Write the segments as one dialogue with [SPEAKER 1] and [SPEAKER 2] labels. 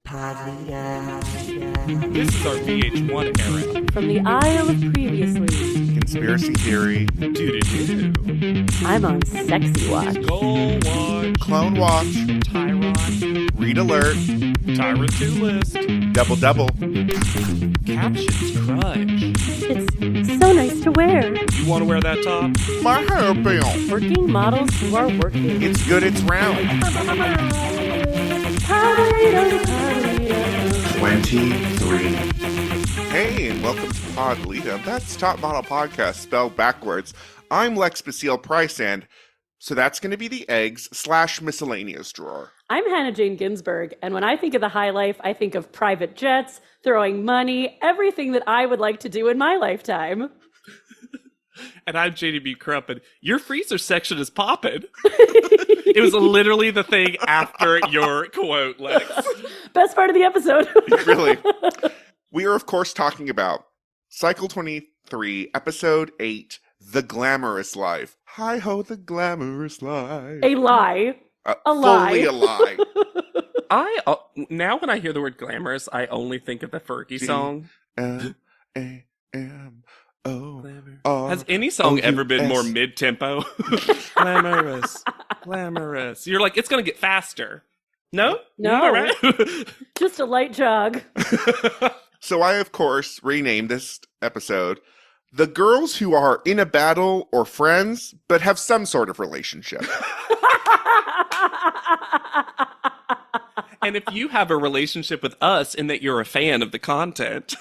[SPEAKER 1] This is our VH1 era.
[SPEAKER 2] From the Isle of Previously.
[SPEAKER 3] Conspiracy theory.
[SPEAKER 1] Doo-doo-doo.
[SPEAKER 2] I'm on Sexy Watch.
[SPEAKER 1] Goal Watch.
[SPEAKER 3] Clone watch.
[SPEAKER 1] Tyron.
[SPEAKER 3] Read alert.
[SPEAKER 1] Tyron 2 list.
[SPEAKER 3] Double.
[SPEAKER 1] Captions crunch.
[SPEAKER 2] It's so nice to wear.
[SPEAKER 1] You want to wear that top?
[SPEAKER 3] My hair bill.
[SPEAKER 2] Working models who are working.
[SPEAKER 3] It's good, it's round. 23. Hey, and welcome to Pod Lita. That's Top Model Podcast spelled backwards. I'm Lex Basile Price, and so that's going to be the eggs/miscellaneous drawer.
[SPEAKER 2] I'm Hannah Jane Ginsburg, and when I think of the high life, I think of private jets, throwing money, everything that I would like to do in my lifetime.
[SPEAKER 1] And I'm JDB Crump, and your freezer section is popping. It was literally the thing after your quote, Lex.
[SPEAKER 2] Best part of the episode.
[SPEAKER 3] Really. We are, of course, talking about Cycle 23, Episode 8, The Glamorous Life. Hi-ho, the glamorous life.
[SPEAKER 2] A lie. A lie.
[SPEAKER 3] Fully a lie.
[SPEAKER 1] Now when I hear the word glamorous, I only think of the Fergie song.
[SPEAKER 3] G-L-A-M-O-R.
[SPEAKER 1] Has any song ever been more mid-tempo? Glamorous. You're like, it's going to get faster. No?
[SPEAKER 2] No.
[SPEAKER 1] All right.
[SPEAKER 2] Just a light jog.
[SPEAKER 3] So I, of course, renamed this episode The Girls Who Are in a Battle or Friends, but have some sort of relationship.
[SPEAKER 1] And if you have a relationship with us in that you're a fan of the content,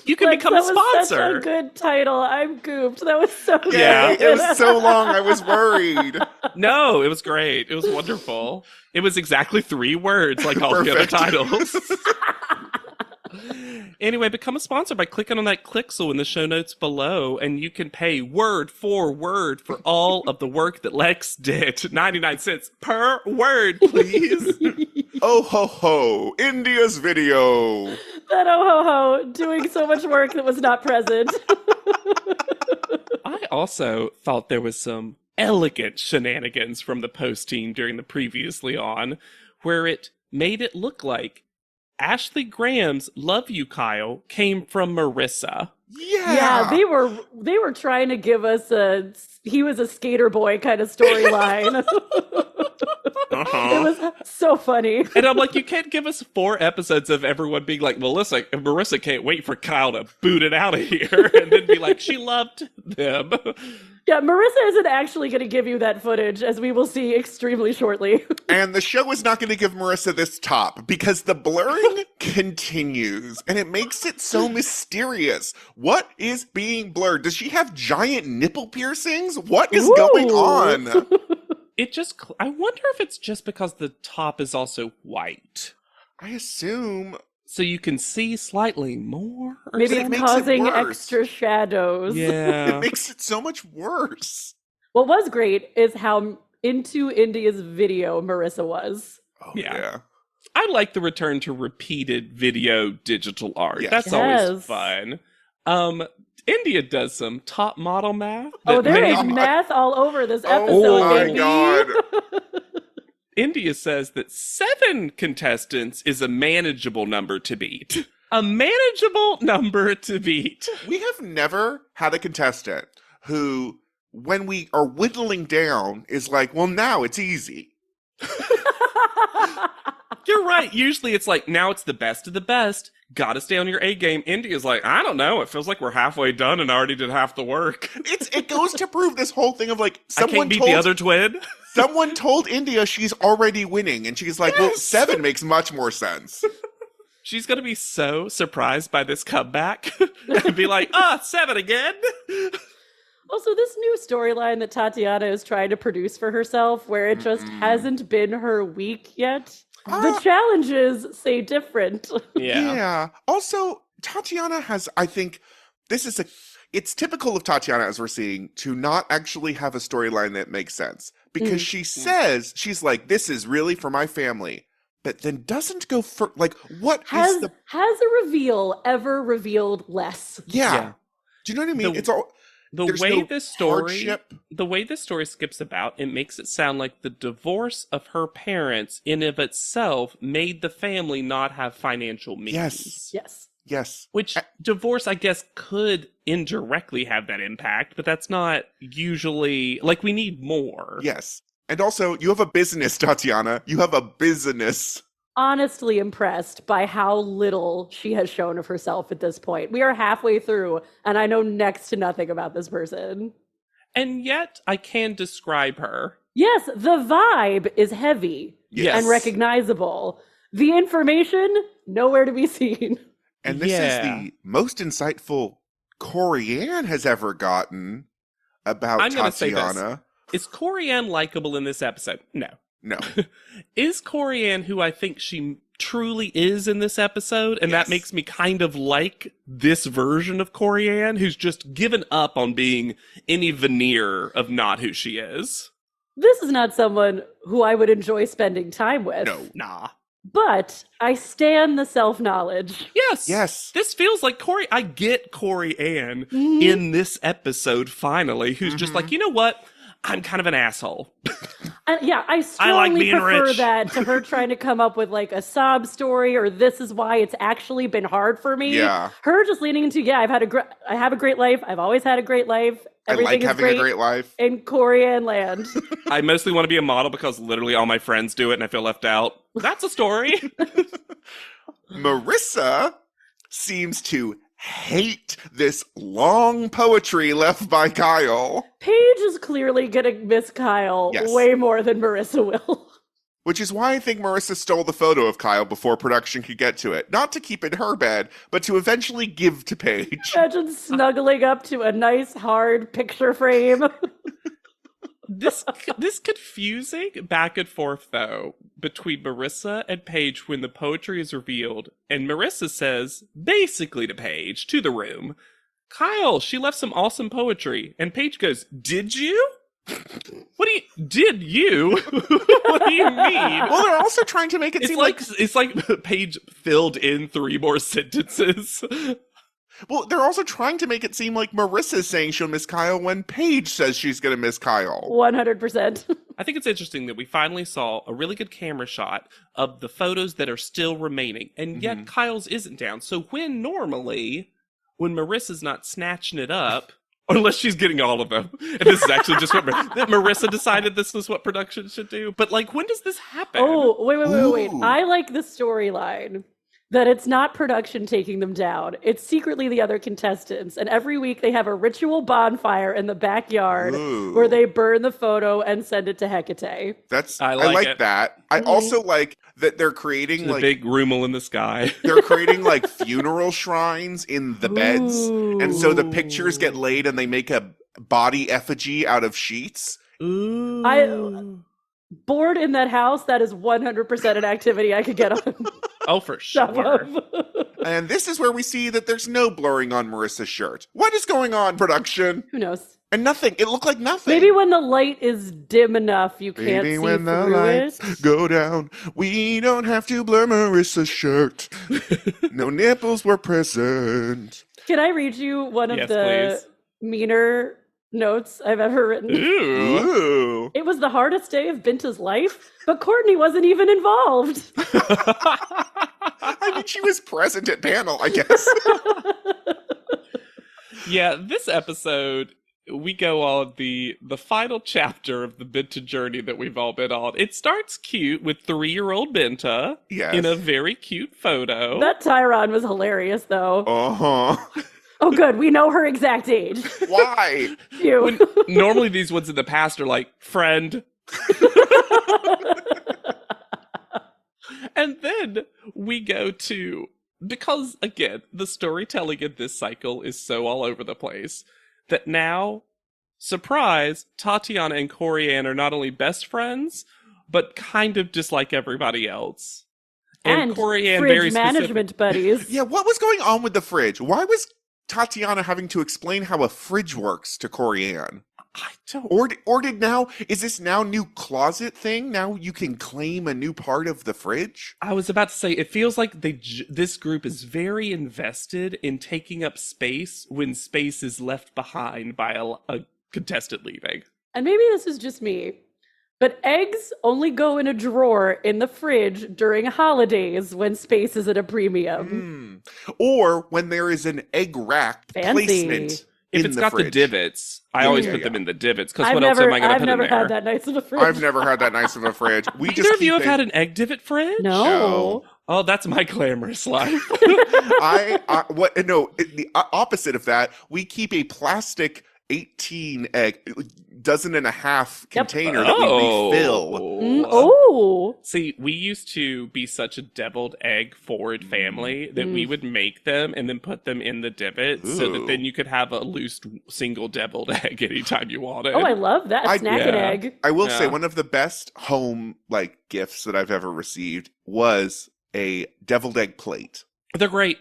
[SPEAKER 1] you can become a
[SPEAKER 2] That was such
[SPEAKER 1] sponsor.
[SPEAKER 2] a good title. I'm gooped. That was so good.
[SPEAKER 1] Yeah.
[SPEAKER 3] It was so long, I was worried.
[SPEAKER 1] No, it was great. It was wonderful. It was exactly 3 words like all the other
[SPEAKER 3] Perfect.
[SPEAKER 1] titles. Anyway, become a sponsor by clicking on that clicksel in the show notes below, and you can pay word for word for all of the work that Lex did. 99 cents per word, please.
[SPEAKER 3] Oh ho ho, India's video.
[SPEAKER 2] That oh ho ho, doing so much work that was not present.
[SPEAKER 1] I also thought there was some elegant shenanigans from the post team during the previously on, where it made it look like Ashley Graham's "Love You, Kyle" came from Marissa.
[SPEAKER 2] Yeah, they were trying to give us he was a skater boy kind of storyline. It was so funny.
[SPEAKER 1] And I'm like, you can't give us 4 episodes of everyone being like, Marissa can't wait for Kyle to boot it out of here. And then be like, she loved them.
[SPEAKER 2] Yeah, Marissa isn't actually going to give you that footage, as we will see extremely shortly.
[SPEAKER 3] And the show is not going to give Marissa this top because the blurring continues and it makes it so mysterious. What is being blurred? Does she have giant nipple piercings? What is going on?
[SPEAKER 1] I wonder if it's just because the top is also white.
[SPEAKER 3] I assume.
[SPEAKER 1] So you can see slightly more? Or
[SPEAKER 2] Maybe
[SPEAKER 3] it
[SPEAKER 2] it's
[SPEAKER 3] makes it
[SPEAKER 2] causing
[SPEAKER 3] worse.
[SPEAKER 2] extra shadows.
[SPEAKER 1] Yeah.
[SPEAKER 3] It makes it so much worse.
[SPEAKER 2] What was great is how into India's video Marissa was.
[SPEAKER 3] Oh,
[SPEAKER 1] Yeah.
[SPEAKER 3] yeah.
[SPEAKER 1] I like the return to repeated video digital art.
[SPEAKER 3] Yes.
[SPEAKER 1] That's always
[SPEAKER 2] Yes.
[SPEAKER 1] fun. India does some top model math.
[SPEAKER 2] Oh,
[SPEAKER 1] that
[SPEAKER 2] there
[SPEAKER 1] made-
[SPEAKER 2] is math all over this
[SPEAKER 3] Oh
[SPEAKER 2] episode,
[SPEAKER 3] my
[SPEAKER 2] baby.
[SPEAKER 3] God.
[SPEAKER 1] India says that 7 contestants is a manageable number to beat. A manageable number to beat.
[SPEAKER 3] We have never had a contestant who, when we are whittling down, is like, well, now it's easy.
[SPEAKER 1] You're right. Usually it's like, now it's the best of the best. Gotta stay on your A game. India's like, I don't know. It feels like we're halfway done and already did half the work.
[SPEAKER 3] It goes to prove this whole thing of like,
[SPEAKER 1] I can't beat the other twin.
[SPEAKER 3] someone told India she's already winning, and she's like, well,
[SPEAKER 1] Yes.
[SPEAKER 3] 7 makes much more sense.
[SPEAKER 1] She's gonna be so surprised by this comeback and be like, 7 again.
[SPEAKER 2] Also, this new storyline that Tatiana is trying to produce for herself, where it just hasn't been her week yet. The challenges say different.
[SPEAKER 3] Yeah. Also, Tatiana has, I think, it's typical of Tatiana, as we're seeing, to not actually have a storyline that makes sense. Because she says, she's like, this is really for my family. But then doesn't go for, like,
[SPEAKER 2] Has a reveal ever revealed less?
[SPEAKER 3] Yeah.
[SPEAKER 1] Yeah.
[SPEAKER 3] Do you know what I mean?
[SPEAKER 1] The-
[SPEAKER 3] It's all, there's no hardship.
[SPEAKER 1] the way this story skips about, it makes it sound like the divorce of her parents in of itself made the family not have financial means.
[SPEAKER 3] Yes.
[SPEAKER 2] Yes.
[SPEAKER 1] Which divorce, I guess, could indirectly have that impact, but that's not usually, like, we need more.
[SPEAKER 3] Yes. And also, you have a business, Tatiana. You have a business.
[SPEAKER 2] Honestly impressed by how little she has shown of herself at this point. We are halfway through, and I know next to nothing about this person.
[SPEAKER 1] And yet, I can describe her.
[SPEAKER 2] Yes, the vibe is heavy
[SPEAKER 3] Yes.
[SPEAKER 2] and recognizable. The information, nowhere to be seen.
[SPEAKER 3] And this is the most insightful Corianne has ever gotten about
[SPEAKER 1] I'm gonna say
[SPEAKER 3] Tatiana.
[SPEAKER 1] Is Corianne likable in this episode? No.
[SPEAKER 3] No.
[SPEAKER 1] Is Corianne who I think she truly is in this episode? And
[SPEAKER 3] Yes.
[SPEAKER 1] that makes me kind of like this version of Corianne, who's just given up on being any veneer of not who she is.
[SPEAKER 2] This is not someone who I would enjoy spending time with.
[SPEAKER 3] No.
[SPEAKER 1] Nah.
[SPEAKER 2] But I stand the self-knowledge.
[SPEAKER 1] Yes.
[SPEAKER 3] Yes.
[SPEAKER 1] This feels like I get Corianne
[SPEAKER 2] Mhm.
[SPEAKER 1] in this episode finally, who's just like, you know what? I'm kind of an asshole.
[SPEAKER 2] Yeah, I
[SPEAKER 1] like
[SPEAKER 2] strongly
[SPEAKER 1] being
[SPEAKER 2] prefer
[SPEAKER 1] rich.
[SPEAKER 2] that to her trying to come up with like a sob story or this is why it's actually been hard for me.
[SPEAKER 3] Yeah.
[SPEAKER 2] Her just leaning into, I have a great life. I've always had a great life.
[SPEAKER 3] I
[SPEAKER 2] Everything
[SPEAKER 3] like
[SPEAKER 2] is
[SPEAKER 3] having a great life.
[SPEAKER 2] in Corianne land.
[SPEAKER 1] I mostly want to be a model because literally all my friends do it and I feel left out. That's a story.
[SPEAKER 3] Marissa seems to hate this long poetry left by Kyle,
[SPEAKER 2] Paige is clearly gonna miss Kyle
[SPEAKER 3] Yes.
[SPEAKER 2] way more than Marissa will.
[SPEAKER 3] which is why I think Marissa stole the photo of Kyle before production could get to it. Not to keep in her bed, but to eventually give to Paige.
[SPEAKER 2] Imagine snuggling up to a nice hard picture frame.
[SPEAKER 1] This confusing back and forth though between Marissa and Paige when the poetry is revealed, and Marissa says basically to Paige to the room, Kyle, she left some awesome poetry, and Paige goes, "Did you? What do you did you? What do you mean?"
[SPEAKER 3] Well, they're also trying to make it seem like
[SPEAKER 1] it's like Paige filled in 3 more sentences.
[SPEAKER 3] well, they're also trying to make it seem like Marissa's saying she'll miss Kyle when Paige says she's going to miss Kyle.
[SPEAKER 2] 100%.
[SPEAKER 1] I think it's interesting that we finally saw a really good camera shot of the photos that are still remaining, and yet Kyle's isn't down. So when Marissa's not snatching it up, unless she's getting all of them, and this is actually just what that Marissa decided this was what production should do. But like, when does this happen?
[SPEAKER 2] Oh, wait.
[SPEAKER 3] Ooh.
[SPEAKER 2] I like the storyline that it's not production taking them down. It's secretly the other contestants. And every week they have a ritual bonfire in the backyard
[SPEAKER 3] Ooh.
[SPEAKER 2] where they burn the photo and send it to Hecate.
[SPEAKER 3] I
[SPEAKER 1] I
[SPEAKER 3] like
[SPEAKER 1] like it.
[SPEAKER 3] that. I also like that they're creating
[SPEAKER 1] the
[SPEAKER 3] like
[SPEAKER 1] big rumel in the sky.
[SPEAKER 3] they're creating like funeral shrines in the beds, and so the pictures get laid and they make a body effigy out of sheets.
[SPEAKER 1] Ooh.
[SPEAKER 2] Bored in that house, that is 100% an activity I could get on
[SPEAKER 1] Oh, for
[SPEAKER 2] top
[SPEAKER 1] sure.
[SPEAKER 2] of.
[SPEAKER 3] And this is where we see that there's no blurring on Marissa's shirt. What is going on, production?
[SPEAKER 2] Who knows?
[SPEAKER 3] And nothing. It looked like nothing.
[SPEAKER 2] Maybe when the light is dim enough, you can't
[SPEAKER 3] Maybe
[SPEAKER 2] see
[SPEAKER 3] when the
[SPEAKER 2] through
[SPEAKER 3] lights
[SPEAKER 2] it.
[SPEAKER 3] go down, we don't have to blur Marissa's shirt. No nipples were present.
[SPEAKER 2] Can I read you one of
[SPEAKER 1] Yes,
[SPEAKER 2] the
[SPEAKER 1] please.
[SPEAKER 2] meaner notes I've ever written?
[SPEAKER 1] Ooh.
[SPEAKER 3] Ooh.
[SPEAKER 2] It was the hardest day of Binta's life, but Courtney wasn't even involved.
[SPEAKER 3] I mean, she was present at panel, I guess.
[SPEAKER 1] Yeah, this episode, we go on the final chapter of the Benta journey that we've all been on. It starts cute with 3-year-old Benta
[SPEAKER 3] Yes.
[SPEAKER 1] in a very cute photo.
[SPEAKER 2] That Tyron was hilarious, though.
[SPEAKER 3] Uh-huh.
[SPEAKER 2] Oh, good. We know her exact age.
[SPEAKER 3] Why?
[SPEAKER 2] You.
[SPEAKER 1] When, normally these ones in the past are like, friend. And then we go to, because again, the storytelling in this cycle is so all over the place, that now, surprise, Tatiana and Corianne are not only best friends, but kind of dislike everybody else.
[SPEAKER 2] And
[SPEAKER 1] Corianne
[SPEAKER 2] fridge
[SPEAKER 1] very
[SPEAKER 2] management buddies.
[SPEAKER 3] Yeah, what was going on with the fridge? Why was Tatiana having to explain how a fridge works to Corianne?
[SPEAKER 1] I don't.
[SPEAKER 3] Or did now, is this now new closet thing? Now you can claim a new part of the fridge?
[SPEAKER 1] I was about to say, it feels like this group is very invested in taking up space when space is left behind by a contestant leaving.
[SPEAKER 2] And maybe this is just me, but eggs only go in a drawer in the fridge during holidays when space is at a premium.
[SPEAKER 3] Or when there is an egg rack
[SPEAKER 2] Fancy.
[SPEAKER 3] placement
[SPEAKER 1] If
[SPEAKER 3] in
[SPEAKER 1] it's
[SPEAKER 3] the
[SPEAKER 1] got
[SPEAKER 3] fridge.
[SPEAKER 1] the divots, I always put them in the divots, because
[SPEAKER 2] I've
[SPEAKER 1] what else am I going to
[SPEAKER 2] I've
[SPEAKER 1] put in
[SPEAKER 2] never
[SPEAKER 1] there?
[SPEAKER 2] had that nice of a fridge.
[SPEAKER 3] I've never had that nice of a fridge. We just
[SPEAKER 1] Either of you
[SPEAKER 3] keep
[SPEAKER 1] have had an egg divot fridge?
[SPEAKER 2] No.
[SPEAKER 1] Oh, that's my glamorous life.
[SPEAKER 3] the opposite of that, we keep a plastic 18 egg, dozen and a half container that we refill.
[SPEAKER 2] Oh.
[SPEAKER 1] See, we used to be such a deviled egg forward family that we would make them and then put them in the divot so that then you could have a loose single deviled egg anytime you wanted.
[SPEAKER 2] Oh, I love that. Snack and egg.
[SPEAKER 3] I will say one of the best home gifts that I've ever received was a deviled egg plate.
[SPEAKER 1] They're great.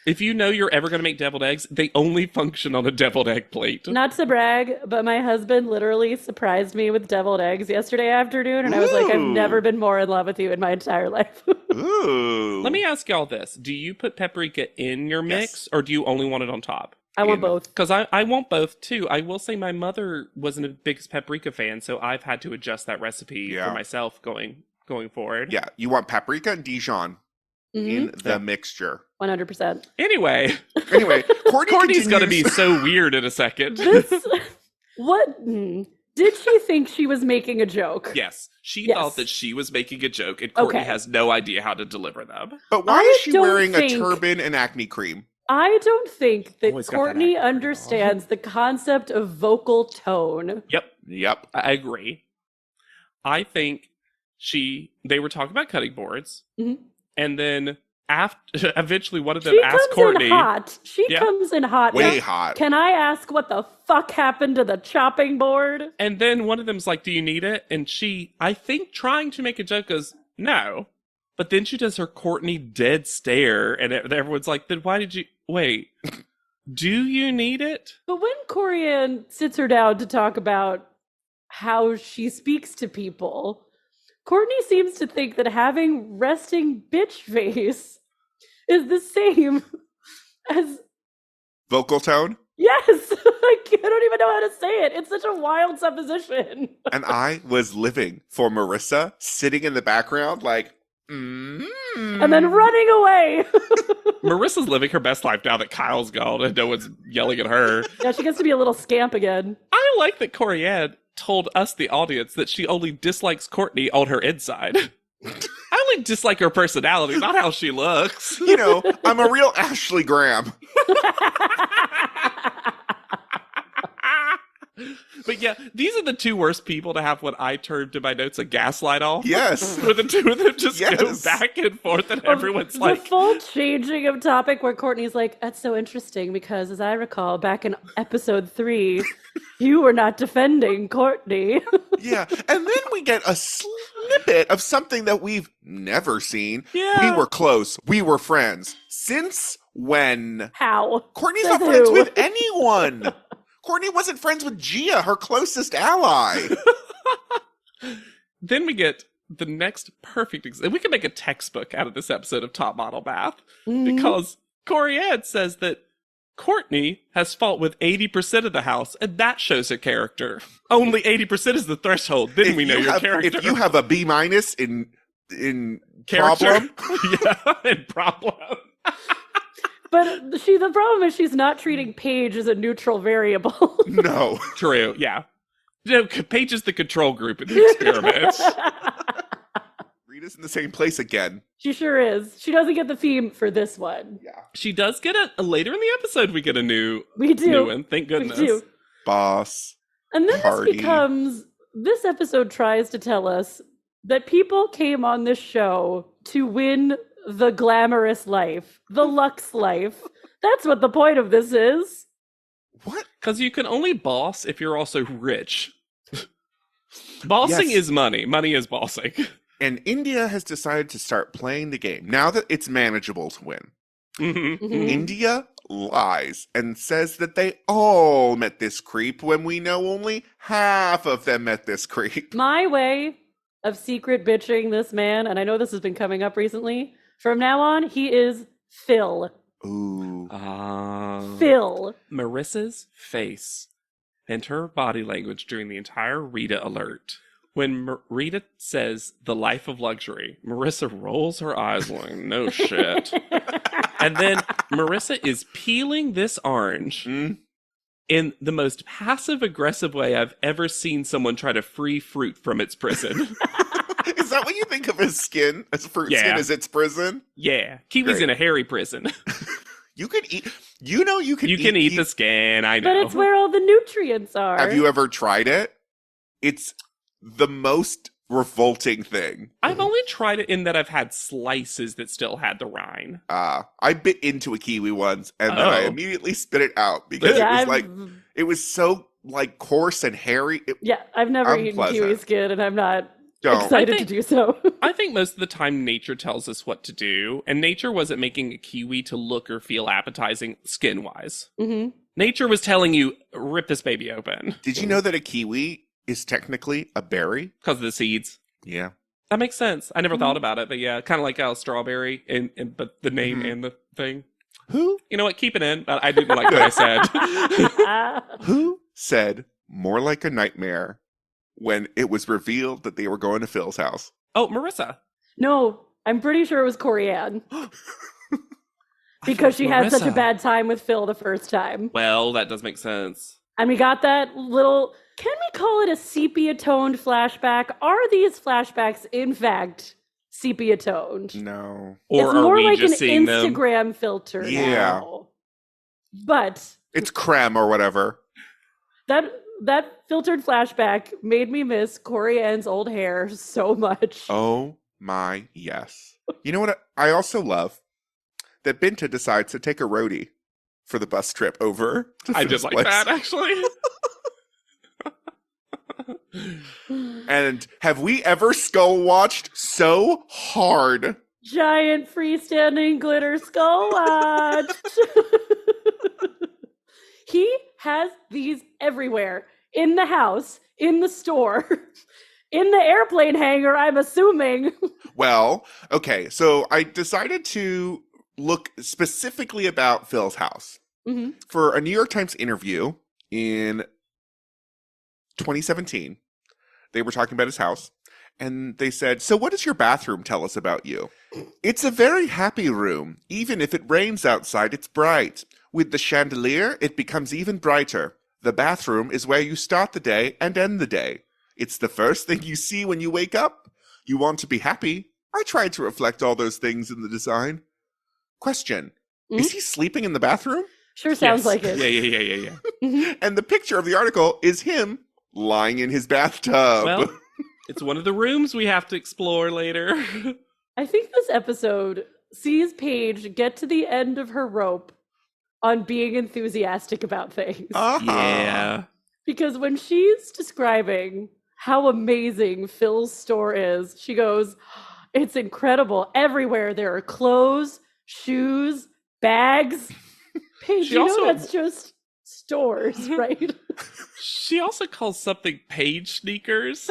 [SPEAKER 1] If you know you're ever going to make deviled eggs, they only function on a deviled egg plate.
[SPEAKER 2] Not to brag, but my husband literally surprised me with deviled eggs yesterday afternoon, and I was like, I've never been more in love with you in my entire life.
[SPEAKER 3] Ooh.
[SPEAKER 1] Let me ask y'all this. Do you put paprika in your mix, or do you only want it on top?
[SPEAKER 2] I want both.
[SPEAKER 1] Because I want both, too. I will say my mother wasn't the biggest paprika fan, so I've had to adjust that recipe for myself going forward.
[SPEAKER 3] Yeah, you want paprika and Dijon in the mixture.
[SPEAKER 2] 100%.
[SPEAKER 1] Anyway,
[SPEAKER 3] Courtney's
[SPEAKER 1] going to be so weird in a second.
[SPEAKER 2] Did she think she was making a joke?
[SPEAKER 1] Yes. She thought that she was making a joke, and Courtney has no idea how to deliver them.
[SPEAKER 3] But why is she wearing a turban and acne cream?
[SPEAKER 2] I don't think that Courtney understands the concept of vocal tone.
[SPEAKER 1] Yep. I agree. I think they were talking about cutting boards, and then eventually one of them asked Courtney.
[SPEAKER 2] She comes in hot.
[SPEAKER 3] Way hot.
[SPEAKER 2] Can I ask what the fuck happened to the chopping board?
[SPEAKER 1] And then one of them's like, do you need it? And she, I think trying to make a joke, goes, no. But then she does her Courtney dead stare, and everyone's like, then why did you, wait, do you need it?
[SPEAKER 2] But when Corianne sits her down to talk about how she speaks to people, Courtney seems to think that having resting bitch face is the same as
[SPEAKER 3] vocal tone?
[SPEAKER 2] Yes! I don't even know how to say it. It's such a wild supposition.
[SPEAKER 3] And I was living for Marissa, sitting in the background
[SPEAKER 2] and then running away.
[SPEAKER 1] Marissa's living her best life now that Kyle's gone and no one's yelling at her.
[SPEAKER 2] Yeah, she gets to be a little scamp again.
[SPEAKER 1] I like that Corianne told us, the audience, that she only dislikes Courtney on her inside. I only dislike her personality, not how she looks.
[SPEAKER 3] You know, I'm a real Ashley Graham.
[SPEAKER 1] But yeah, these are the two worst people to have what I termed in my notes a gaslight off.
[SPEAKER 3] Yes.
[SPEAKER 1] Where the two of them just go back and forth and everyone's
[SPEAKER 2] the
[SPEAKER 1] like...
[SPEAKER 2] The full changing of topic where Courtney's like, that's so interesting because as I recall, back in episode 3, you were not defending Courtney.
[SPEAKER 3] Yeah, and then we get a snippet of something that we've never seen.
[SPEAKER 1] Yeah.
[SPEAKER 3] We were close. We were friends. Since when?
[SPEAKER 2] How?
[SPEAKER 3] Courtney's not friends with anyone. Courtney wasn't friends with Gia, her closest ally.
[SPEAKER 1] Then we get the next perfect example. We can make a textbook out of this episode of Top Model Math because Corianne says that Courtney has fought with 80% of the house, and that shows her character. Only 80% is the threshold. Then we know your character.
[SPEAKER 3] If you have a B- in
[SPEAKER 1] character.
[SPEAKER 3] problem,
[SPEAKER 1] in problem.
[SPEAKER 2] But the problem is she's not treating Paige as a neutral variable.
[SPEAKER 3] No.
[SPEAKER 1] True, yeah. No, Paige is the control group in the experiment.
[SPEAKER 3] Rita's in the same place again.
[SPEAKER 2] She sure is. She doesn't get the theme for this one.
[SPEAKER 3] Yeah.
[SPEAKER 1] She does get later in the episode, we get a new one. Thank goodness.
[SPEAKER 2] We do.
[SPEAKER 3] Boss.
[SPEAKER 2] And then
[SPEAKER 3] party.
[SPEAKER 2] this episode tries to tell us that people came on this show to win the glamorous life, the luxe life. That's what the point of this is.
[SPEAKER 3] What?
[SPEAKER 1] Because you can only boss if you're also rich. Bossing is money. Money is bossing.
[SPEAKER 3] And India has decided to start playing the game now that it's manageable to win.
[SPEAKER 1] Mhm.
[SPEAKER 2] Mhm.
[SPEAKER 3] India lies and says that they all met this creep when we know only half of them met this creep.
[SPEAKER 2] My way of secret bitching this man, and I know this has been coming up recently, from now on, he is Phil.
[SPEAKER 3] Ooh.
[SPEAKER 2] Phil.
[SPEAKER 1] Marissa's face and her body language during the entire Rita alert. When Rita says the life of luxury, Marissa rolls her eyes like, no shit. And then Marissa is peeling this orange
[SPEAKER 3] Mm.
[SPEAKER 1] in the most passive aggressive way I've ever seen someone try to free fruit from its prison.
[SPEAKER 3] Is that what you think of as skin? As fruit
[SPEAKER 1] Yeah.
[SPEAKER 3] skin as its prison?
[SPEAKER 1] Yeah, Kiwi's
[SPEAKER 3] Great.
[SPEAKER 1] in a hairy prison.
[SPEAKER 3] You could eat. You know you can.
[SPEAKER 1] You can eat the skin. I know.
[SPEAKER 2] But it's where all the nutrients are.
[SPEAKER 3] Have you ever tried it? It's the most revolting thing.
[SPEAKER 1] I've only tried it in that I've had slices that still had the rind.
[SPEAKER 3] I bit into a kiwi once, and then I
[SPEAKER 1] Oh.
[SPEAKER 3] immediately spit it out because
[SPEAKER 2] Yeah,
[SPEAKER 3] it was
[SPEAKER 2] I've,
[SPEAKER 3] like it was so like coarse and hairy.
[SPEAKER 2] I've never eaten
[SPEAKER 3] Unpleasant.
[SPEAKER 2] kiwi skin, and I'm not
[SPEAKER 3] Don't.
[SPEAKER 2] excited
[SPEAKER 1] I
[SPEAKER 2] to
[SPEAKER 1] think-
[SPEAKER 2] do so.
[SPEAKER 1] I think most of the time nature tells us what to do, and nature wasn't making a kiwi to look or feel appetizing skin-wise.
[SPEAKER 2] hmm
[SPEAKER 1] Nature was telling you, rip this baby open.
[SPEAKER 3] Did you know that a kiwi is technically a berry?
[SPEAKER 1] Because of the seeds.
[SPEAKER 3] Yeah.
[SPEAKER 1] That makes sense. I never
[SPEAKER 2] Mhm.
[SPEAKER 1] thought about it, but yeah, kind of like a strawberry, but the name
[SPEAKER 3] Mhm.
[SPEAKER 1] and the thing.
[SPEAKER 3] Who
[SPEAKER 1] You know what? Keep it in. I didn't like what I said.
[SPEAKER 3] who said more like a nightmare when it was revealed that they were going to Phil's house?
[SPEAKER 1] Oh, Marissa.
[SPEAKER 2] No, I'm pretty sure it was Corianne.
[SPEAKER 1] I
[SPEAKER 2] Because
[SPEAKER 1] thought
[SPEAKER 2] she had such a
[SPEAKER 1] Marissa.
[SPEAKER 2] bad time with Phil the first time.
[SPEAKER 1] Well, that does make sense.
[SPEAKER 2] And we got that little, can we call it a sepia toned flashback? Are these flashbacks, in fact, sepia toned?
[SPEAKER 3] No.
[SPEAKER 1] Or
[SPEAKER 2] It's
[SPEAKER 1] are
[SPEAKER 2] more
[SPEAKER 1] we
[SPEAKER 2] like
[SPEAKER 1] just
[SPEAKER 2] an
[SPEAKER 1] seeing them?
[SPEAKER 2] Instagram filter
[SPEAKER 3] Yeah.
[SPEAKER 2] now. But
[SPEAKER 3] It's creme or whatever.
[SPEAKER 2] that filtered flashback made me miss Corianne's old hair so much.
[SPEAKER 3] Oh my yes. You know what I also love? That Binta decides to take a roadie for the bus trip over to
[SPEAKER 1] I
[SPEAKER 3] Phil's
[SPEAKER 1] just like
[SPEAKER 3] place.
[SPEAKER 1] that, actually.
[SPEAKER 3] And have we ever skull watched so hard?
[SPEAKER 2] Giant freestanding glitter skull watch. He has these everywhere. In the house, in the store, in the airplane hangar, I'm assuming.
[SPEAKER 3] Well, okay, so I decided to look specifically about Phil's house.
[SPEAKER 2] Mhm.
[SPEAKER 3] For a New York Times interview in 2017, they were talking about his house, and they said, "So what does your bathroom tell us about you?" "It's a very happy room. Even if it rains outside, it's bright. With the chandelier, it becomes even brighter. The bathroom is where you start the day and end the day. It's the first thing you see when you wake up. You want to be happy. I tried to reflect all those things in the design." Question. Is he sleeping in the bathroom?
[SPEAKER 2] Sure sounds
[SPEAKER 1] Yes.
[SPEAKER 2] like it.
[SPEAKER 1] Yeah.
[SPEAKER 2] Mhm.
[SPEAKER 3] And the picture of the article is him lying in his bathtub.
[SPEAKER 1] Well, it's one of the rooms we have to explore later.
[SPEAKER 2] I think this episode sees Paige get to the end of her rope on being enthusiastic about things.
[SPEAKER 3] Uh-huh.
[SPEAKER 1] Yeah.
[SPEAKER 2] Because when she's describing how amazing Phil's store is, she goes, "It's incredible. Everywhere there are clothes, shoes, bags." Paige,
[SPEAKER 1] She
[SPEAKER 2] you
[SPEAKER 1] also-
[SPEAKER 2] know that's just stores, right?
[SPEAKER 1] She also calls something page sneakers.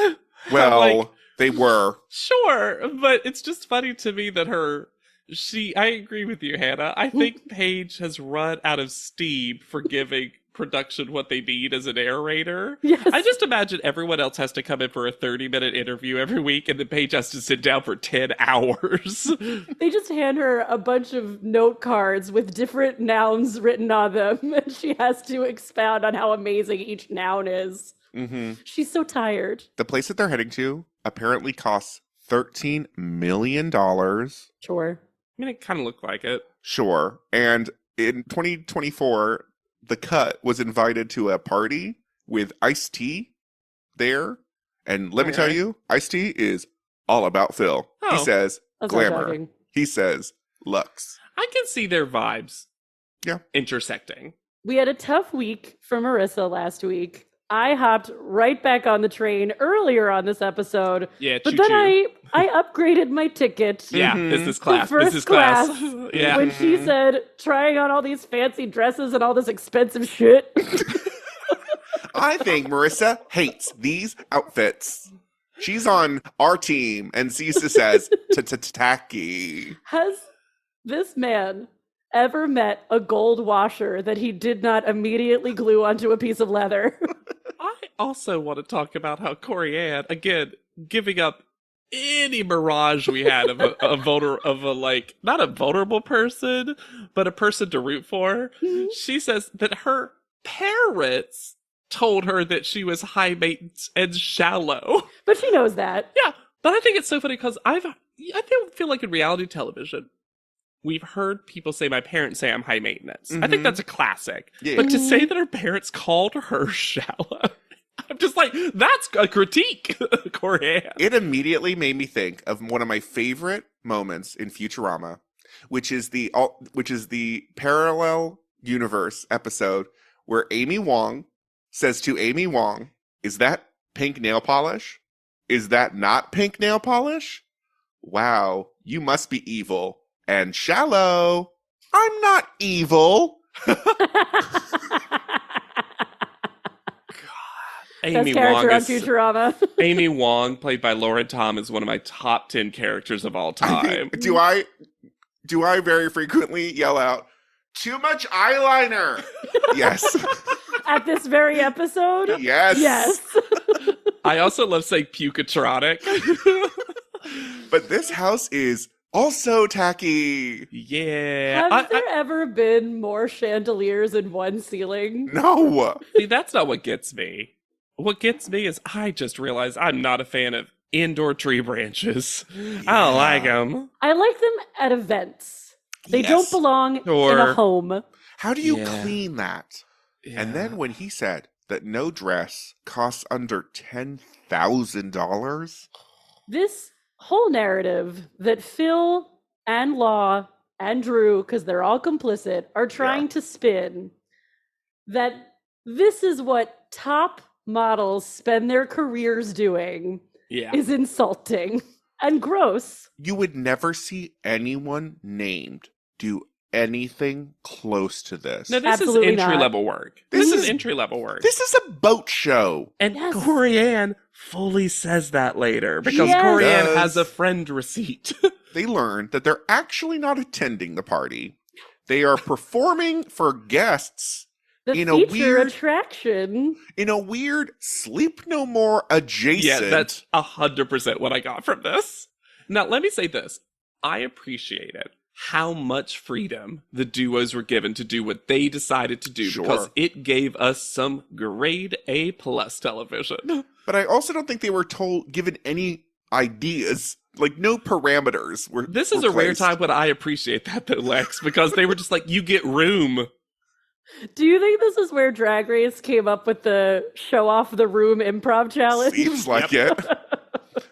[SPEAKER 3] Well,
[SPEAKER 1] Like-
[SPEAKER 3] they were.
[SPEAKER 1] Sure, but it's just funny to me that I agree with you, Hannah. I think Paige has run out of steam for giving production what they need as a narrator.
[SPEAKER 2] Yes.
[SPEAKER 1] I just imagine everyone else has to come in for a 30-minute interview every week, and then Paige has to sit down for 10 hours.
[SPEAKER 2] They just hand her a bunch of note cards with different nouns written on them, and she has to expound on how amazing each noun is.
[SPEAKER 3] Hmm.
[SPEAKER 2] She's so tired.
[SPEAKER 3] The place that they're heading to apparently costs $13 million.
[SPEAKER 2] Sure.
[SPEAKER 1] I mean, it kind of looked like it.
[SPEAKER 3] Sure. And in 2024, The Cut was invited to a party with Ice-T there. And let me tell
[SPEAKER 1] Okay.
[SPEAKER 3] you, Ice-T is all about Phil. He
[SPEAKER 1] Oh.
[SPEAKER 3] says
[SPEAKER 2] That's not
[SPEAKER 3] glamour.
[SPEAKER 2] shocking.
[SPEAKER 3] He says lux.
[SPEAKER 1] I can see their vibes.
[SPEAKER 3] Yeah.
[SPEAKER 1] Intersecting.
[SPEAKER 2] We had a tough week for Marissa last week. I hopped right back on the train earlier on this episode.
[SPEAKER 1] Yeah,
[SPEAKER 2] but then I upgraded my ticket.
[SPEAKER 1] Yeah,
[SPEAKER 3] Mhm.
[SPEAKER 1] business
[SPEAKER 2] to
[SPEAKER 1] class.
[SPEAKER 2] first
[SPEAKER 1] Business class.
[SPEAKER 2] class
[SPEAKER 1] Yeah.
[SPEAKER 2] when she said trying on all these fancy dresses and all this expensive shit.
[SPEAKER 3] I think Marissa hates these outfits. She's on our team, and Cisa says, tacky.
[SPEAKER 2] Has this man ever met a gold washer that he did not immediately glue onto a piece of leather?
[SPEAKER 1] I also want to talk about how Corianne, again, giving up any mirage we had of not a vulnerable person, but a person to root for.
[SPEAKER 2] Mhm.
[SPEAKER 1] She says that her parents told her that she was high maintenance and shallow.
[SPEAKER 2] But she knows that.
[SPEAKER 1] Yeah, but I think it's so funny because I feel like in reality television, we've heard people say my parents say I'm high maintenance. I think
[SPEAKER 3] Mhm.
[SPEAKER 1] that's a classic.
[SPEAKER 3] Yeah.
[SPEAKER 1] But to say that her parents called her shallow, I'm just like, that's a critique, Corianne.
[SPEAKER 3] It immediately made me think of one of my favorite moments in Futurama, which is the parallel universe episode where Amy Wong says to Amy Wong, "Is that pink nail polish? Is that not pink nail polish? Wow, you must be evil and shallow. I'm not evil."
[SPEAKER 1] Amy
[SPEAKER 2] Best
[SPEAKER 1] Wong
[SPEAKER 2] character on
[SPEAKER 1] is
[SPEAKER 2] Futurama.
[SPEAKER 1] Amy Wong, played by Lauren Tom, is one of my top 10 characters of all time.
[SPEAKER 3] Do I very frequently yell out, "Too much eyeliner"? Yes.
[SPEAKER 2] At this very episode?
[SPEAKER 3] Yes.
[SPEAKER 2] Yes.
[SPEAKER 1] I also love saying pucatronic.
[SPEAKER 3] But this house is also tacky.
[SPEAKER 1] Yeah.
[SPEAKER 2] Have there ever been more chandeliers in one ceiling?
[SPEAKER 3] No.
[SPEAKER 1] See, that's not what gets me. What gets me is I just realized I'm not a fan of indoor tree branches. I don't like them.
[SPEAKER 2] I like them at events. They
[SPEAKER 3] Yes.
[SPEAKER 2] don't belong in
[SPEAKER 1] Sure.
[SPEAKER 2] a home.
[SPEAKER 3] How do you
[SPEAKER 1] Yeah.
[SPEAKER 3] clean that? And then when he said that no dress costs under $10,000,
[SPEAKER 2] This whole narrative that Phil and Law and Drew, because they're all complicit, are trying to spin that this is what top models spend their careers doing
[SPEAKER 1] yeah.
[SPEAKER 2] is insulting and gross.
[SPEAKER 3] you would never see anyone named do anything close to this.
[SPEAKER 1] No, this
[SPEAKER 2] Absolutely
[SPEAKER 1] is
[SPEAKER 2] not.
[SPEAKER 1] entry level work.
[SPEAKER 3] This
[SPEAKER 1] This is
[SPEAKER 3] is-
[SPEAKER 1] entry level work.
[SPEAKER 3] This is a boat show.
[SPEAKER 1] And
[SPEAKER 2] Yes.
[SPEAKER 1] Corianne fully says that later because
[SPEAKER 2] Yes.
[SPEAKER 1] Corianne
[SPEAKER 3] Does.
[SPEAKER 1] has a friend receipt.
[SPEAKER 3] They learn that they're actually not attending the party. They are performing for guests
[SPEAKER 2] The
[SPEAKER 3] In a
[SPEAKER 2] feature
[SPEAKER 3] weird-
[SPEAKER 2] attraction.
[SPEAKER 3] in a weird Sleep No More adjacent.
[SPEAKER 1] Yeah, that's 100% what I got from this. Now, let me say this. I appreciated how much freedom the duos were given to do what they decided to do
[SPEAKER 3] Sure.
[SPEAKER 1] because it gave us some grade A plus television.
[SPEAKER 3] But I also don't think they were given any ideas, like no parameters.
[SPEAKER 1] This is
[SPEAKER 3] were
[SPEAKER 1] a rare
[SPEAKER 3] placed.
[SPEAKER 1] time when I appreciate that, though, Lex, because they were just like, you get room.
[SPEAKER 2] Do you think this is where Drag Race came up with the show off the room improv challenge?
[SPEAKER 3] Seems like it.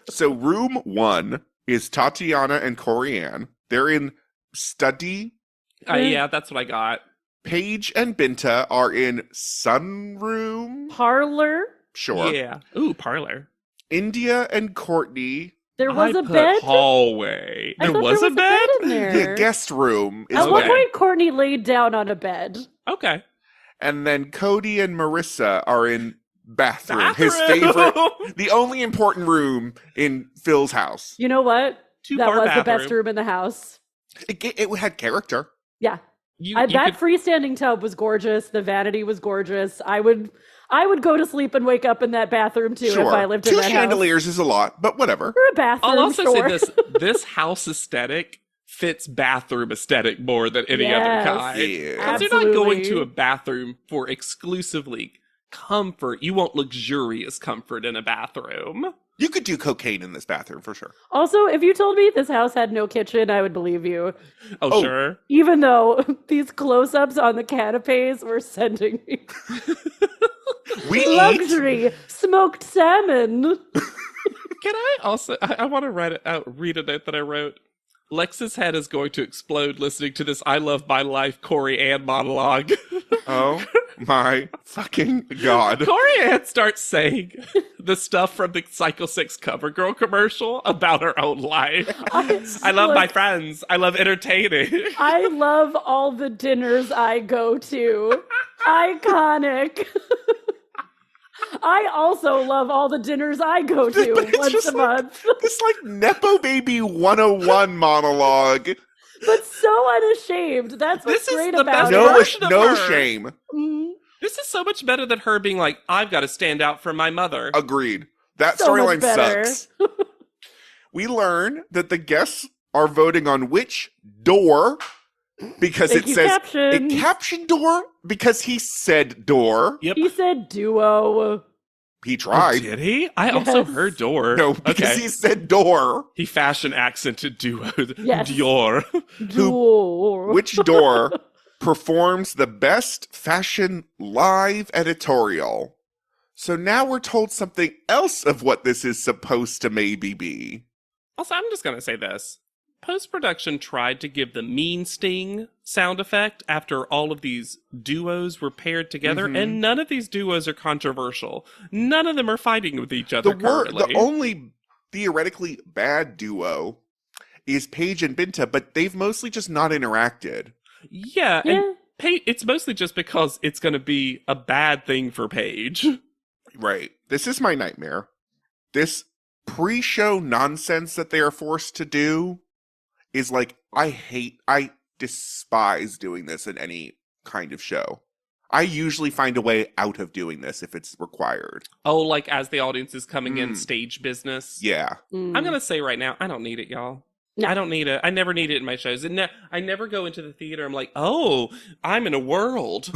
[SPEAKER 3] So room 1 is Tatiana and Corianne. They're in study.
[SPEAKER 1] Yeah, that's what I got.
[SPEAKER 3] Paige and Binta are in sunroom.
[SPEAKER 2] Parlor?
[SPEAKER 3] Sure.
[SPEAKER 1] Yeah. Ooh, parlor.
[SPEAKER 3] India and Courtney.
[SPEAKER 2] There was
[SPEAKER 1] I
[SPEAKER 2] a
[SPEAKER 1] put
[SPEAKER 2] bed?
[SPEAKER 1] hallway.
[SPEAKER 2] I
[SPEAKER 1] There
[SPEAKER 2] thought
[SPEAKER 1] was a bed?
[SPEAKER 2] in there.
[SPEAKER 3] The guest room is
[SPEAKER 2] At one
[SPEAKER 1] Okay.
[SPEAKER 2] point, Courtney laid down on a bed.
[SPEAKER 1] Okay.
[SPEAKER 3] and then Cody and Marissa are in bathroom. His favorite, the only important room in Phil's house.
[SPEAKER 2] You know what?
[SPEAKER 1] Two-part
[SPEAKER 2] That was the
[SPEAKER 1] bathroom.
[SPEAKER 2] best room in the house.
[SPEAKER 3] It had character.
[SPEAKER 2] Yeah.
[SPEAKER 1] You
[SPEAKER 2] That
[SPEAKER 1] could-
[SPEAKER 2] freestanding tub was gorgeous. The vanity was gorgeous. I would go to sleep and wake up in that bathroom too
[SPEAKER 3] Sure.
[SPEAKER 2] if I lived in
[SPEAKER 3] 2
[SPEAKER 2] that house.
[SPEAKER 3] chandeliers is a lot, but whatever.
[SPEAKER 2] For a bathroom,
[SPEAKER 1] I'll also
[SPEAKER 2] sure.
[SPEAKER 1] say this: this house aesthetic fits bathroom aesthetic more than any
[SPEAKER 2] Yes.
[SPEAKER 1] other kind.
[SPEAKER 3] Yeah.
[SPEAKER 1] Because you're not going
[SPEAKER 2] Absolutely.
[SPEAKER 1] to a bathroom for exclusively comfort. You want luxurious comfort in a bathroom.
[SPEAKER 3] You could do cocaine in this bathroom for sure.
[SPEAKER 2] Also, if you told me this house had no kitchen, I would believe you.
[SPEAKER 1] Oh,
[SPEAKER 3] Oh.
[SPEAKER 1] sure.
[SPEAKER 2] Even though these close-ups on the canapes were sending me
[SPEAKER 3] We eat.
[SPEAKER 2] luxury smoked salmon.
[SPEAKER 1] Can I also? I want to read a note that I wrote. Lex's head is going to explode listening to this "I Love My Life" Corianne monologue.
[SPEAKER 3] Oh, my fucking God.
[SPEAKER 1] Corianne starts saying the stuff from the Cycle 6 CoverGirl commercial about her own life. I love my friends. I love entertaining.
[SPEAKER 2] I love all the dinners I go to. Iconic. I also love all the dinners I go
[SPEAKER 3] But
[SPEAKER 2] to
[SPEAKER 3] it's
[SPEAKER 2] once
[SPEAKER 3] just
[SPEAKER 2] a month.
[SPEAKER 3] This like Nepo Baby 101 monologue.
[SPEAKER 2] But so unashamed. That's what's
[SPEAKER 1] This is
[SPEAKER 2] great
[SPEAKER 1] the
[SPEAKER 2] about
[SPEAKER 1] best
[SPEAKER 2] it.
[SPEAKER 1] version of
[SPEAKER 3] No
[SPEAKER 1] her.
[SPEAKER 3] shame.
[SPEAKER 2] Mhm.
[SPEAKER 1] This is so much better than her being like, I've got to stand out for my mother.
[SPEAKER 3] Agreed. That
[SPEAKER 2] So much
[SPEAKER 3] storyline
[SPEAKER 2] better.
[SPEAKER 3] sucks. We learn that the guests are voting on which door because
[SPEAKER 2] Thank
[SPEAKER 3] it
[SPEAKER 2] you,
[SPEAKER 3] says
[SPEAKER 2] captions.
[SPEAKER 3] a caption door because he said door.
[SPEAKER 1] Yep.
[SPEAKER 2] He said duo.
[SPEAKER 3] He
[SPEAKER 1] Oh,
[SPEAKER 3] tried.
[SPEAKER 1] did he? I also
[SPEAKER 2] Yes.
[SPEAKER 1] heard door.
[SPEAKER 3] No, because
[SPEAKER 1] Okay.
[SPEAKER 3] he said door.
[SPEAKER 1] He fashion accented duo.
[SPEAKER 2] Yes.
[SPEAKER 1] Dior.
[SPEAKER 2] Duo.
[SPEAKER 3] Which door performs the best fashion live editorial? So now we're told something else of what this is supposed to maybe be.
[SPEAKER 1] Also, I'm just going to say this. Post-production tried to give the mean sting sound effect after all of these duos were paired together,
[SPEAKER 3] Mhm.
[SPEAKER 1] and none of these duos are controversial. None of them are fighting with each other currently.
[SPEAKER 3] The only theoretically bad duo is Paige and Binta, but they've mostly just not interacted.
[SPEAKER 1] Yeah,
[SPEAKER 2] Yeah.
[SPEAKER 1] and it's mostly just because it's going to be a bad thing for Paige.
[SPEAKER 3] Right. This is my nightmare. This pre-show nonsense that they are forced to do is like, I despise doing this in any kind of show. I usually find a way out of doing this if it's required.
[SPEAKER 1] Oh, like as the audience is coming in,
[SPEAKER 3] Mm.
[SPEAKER 1] stage business.
[SPEAKER 3] Yeah.
[SPEAKER 2] Mm.
[SPEAKER 1] I'm going to say right now, I don't need it, y'all.
[SPEAKER 2] No.
[SPEAKER 1] I don't need it. I never need it in my shows. And I never go into the theater. I'm like, oh, I'm in a world.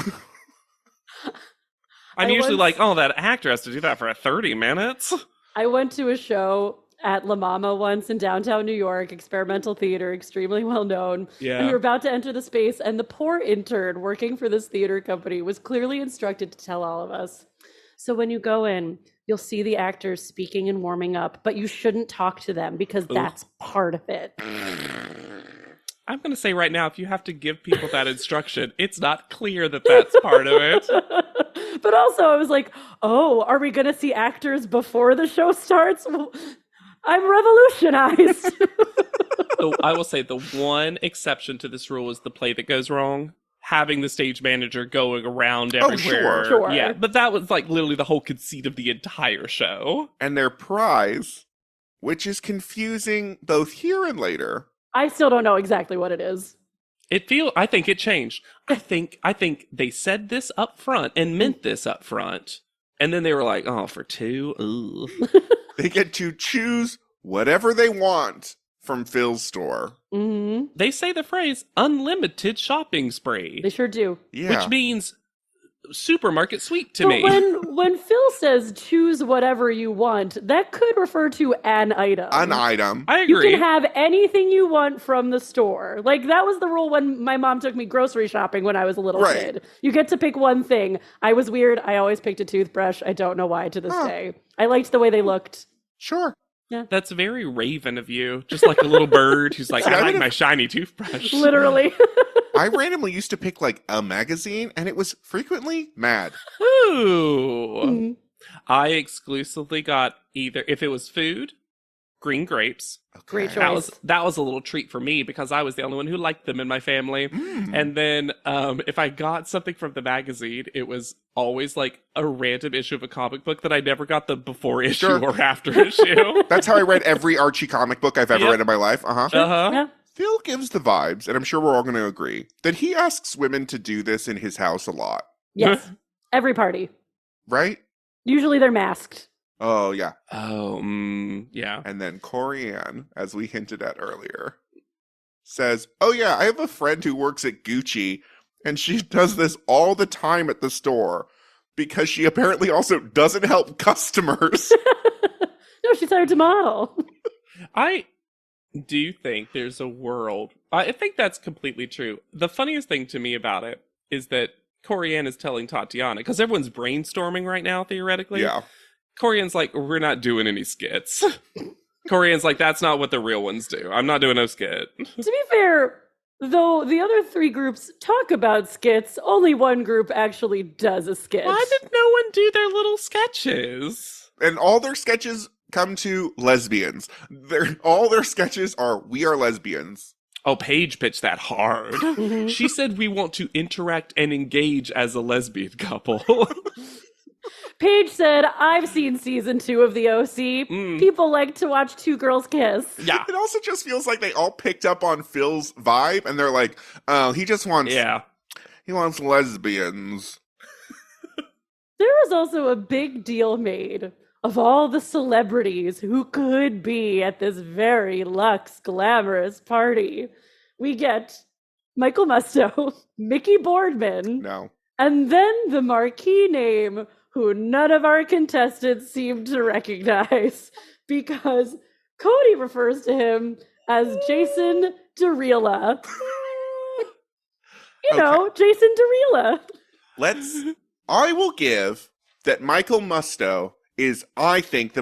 [SPEAKER 1] I'm
[SPEAKER 2] I
[SPEAKER 1] usually
[SPEAKER 2] once-
[SPEAKER 1] like, oh, that actor has to do that for 30 minutes.
[SPEAKER 2] I went to a show at La Mama once in downtown New York, experimental theater, extremely well known. And we were about to enter the space, and the poor intern working for this theater company was clearly instructed to tell all of us. So when you go in, you'll see the actors speaking and warming up, but you shouldn't talk to them because
[SPEAKER 1] Ooh.
[SPEAKER 2] that's part of it.
[SPEAKER 1] I'm going to say right now, if you have to give people that instruction, it's not clear that that's part of it.
[SPEAKER 2] But also, I was like, oh, are we going to see actors before the show starts? I'm revolutionized.
[SPEAKER 1] So I will say the one exception to this rule is the play that goes wrong. Having the stage manager going around
[SPEAKER 3] Oh,
[SPEAKER 1] everywhere.
[SPEAKER 2] sure.
[SPEAKER 1] Yeah, but that was like literally the whole conceit of the entire show.
[SPEAKER 3] And their prize, which is confusing both here and later.
[SPEAKER 2] I still don't know exactly what it is.
[SPEAKER 1] I think it changed. I think they said this up front and meant this up front. And then they were like, oh, for two? Ugh.
[SPEAKER 3] They get to choose whatever they want from Phil's store.
[SPEAKER 2] Hmm.
[SPEAKER 1] They say the phrase unlimited shopping spree,
[SPEAKER 2] They sure do.
[SPEAKER 3] Yeah.
[SPEAKER 1] which means supermarket sweep to
[SPEAKER 2] But
[SPEAKER 1] me.
[SPEAKER 2] when Phil says choose whatever you want, that could refer to an item.
[SPEAKER 3] An item.
[SPEAKER 1] I
[SPEAKER 2] You
[SPEAKER 1] agree.
[SPEAKER 2] can have anything you want from the store. Like that was the rule when my mom took me grocery shopping when I was a little
[SPEAKER 3] Right.
[SPEAKER 2] kid. You get to pick one thing. I was weird. I always picked a toothbrush. I don't know why to this
[SPEAKER 3] Huh.
[SPEAKER 2] day. I liked the way they looked.
[SPEAKER 3] Sure.
[SPEAKER 1] That's very Raven of you. Just like a little bird who's like,
[SPEAKER 3] See,
[SPEAKER 1] I
[SPEAKER 3] I
[SPEAKER 1] like
[SPEAKER 3] would've-
[SPEAKER 1] my shiny toothbrush.
[SPEAKER 2] Literally.
[SPEAKER 3] I randomly used to pick like a magazine and it was frequently Mad.
[SPEAKER 1] Ooh.
[SPEAKER 2] Mhm.
[SPEAKER 1] I exclusively got either, if it was food, green grapes.
[SPEAKER 2] Great
[SPEAKER 3] Okay.
[SPEAKER 2] choice.
[SPEAKER 1] That was a little treat for me because I was the only one who liked them in my family.
[SPEAKER 3] Mm.
[SPEAKER 1] And then if I got something from the magazine, it was always like a random issue of a comic book that I never got the before issue
[SPEAKER 3] Sure.
[SPEAKER 1] or after issue.
[SPEAKER 3] That's how I read every Archie comic book I've ever
[SPEAKER 1] Yep.
[SPEAKER 3] read in my life. Uh-huh.
[SPEAKER 1] Uh-huh.
[SPEAKER 2] Yeah.
[SPEAKER 3] Phil gives the vibes, and I'm sure we're all going to agree, that he asks women to do this in his house a lot,
[SPEAKER 2] Yes. Every party.
[SPEAKER 3] right?
[SPEAKER 2] Usually they're masked.
[SPEAKER 3] Oh, yeah.
[SPEAKER 1] Oh, yeah.
[SPEAKER 3] And then Corianne, as we hinted at earlier, says, oh, yeah, I have a friend who works at Gucci, and she does this all the time at the store because she apparently also doesn't help customers.
[SPEAKER 2] No, she's hired to model.
[SPEAKER 1] I do think there's a world. I think that's completely true. The funniest thing to me about it is that Corianne is telling Tatiana, because everyone's brainstorming right now, theoretically.
[SPEAKER 3] Yeah.
[SPEAKER 1] Corianne's like, we're not doing any skits. Corianne's like, that's not what the real ones do. I'm not doing no skit.
[SPEAKER 2] To be fair, Though the other three groups talk about skits, only one group actually does a skit.
[SPEAKER 1] Why did no one do their little sketches?
[SPEAKER 3] And all their sketches come to lesbians. All their sketches are, we are lesbians.
[SPEAKER 1] Oh, Paige pitched that hard. She said we want to interact and engage as a lesbian couple.
[SPEAKER 2] Paige said, I've seen season 2 of the OC. People like to watch two girls kiss.
[SPEAKER 1] Yeah.
[SPEAKER 3] It also just feels like they all picked up on Phil's vibe, and they're like, oh, he just wants, he wants lesbians.
[SPEAKER 2] There was also a big deal made of all the celebrities who could be at this very luxe, glamorous party. We get Michael Musto, Mickey Boardman,
[SPEAKER 3] No.
[SPEAKER 2] and then the marquee name who none of our contestants seem to recognize because Cody refers to him as Jason Derulo. You know, Jason Derulo.
[SPEAKER 3] I will give that Michael Musto is, I think, the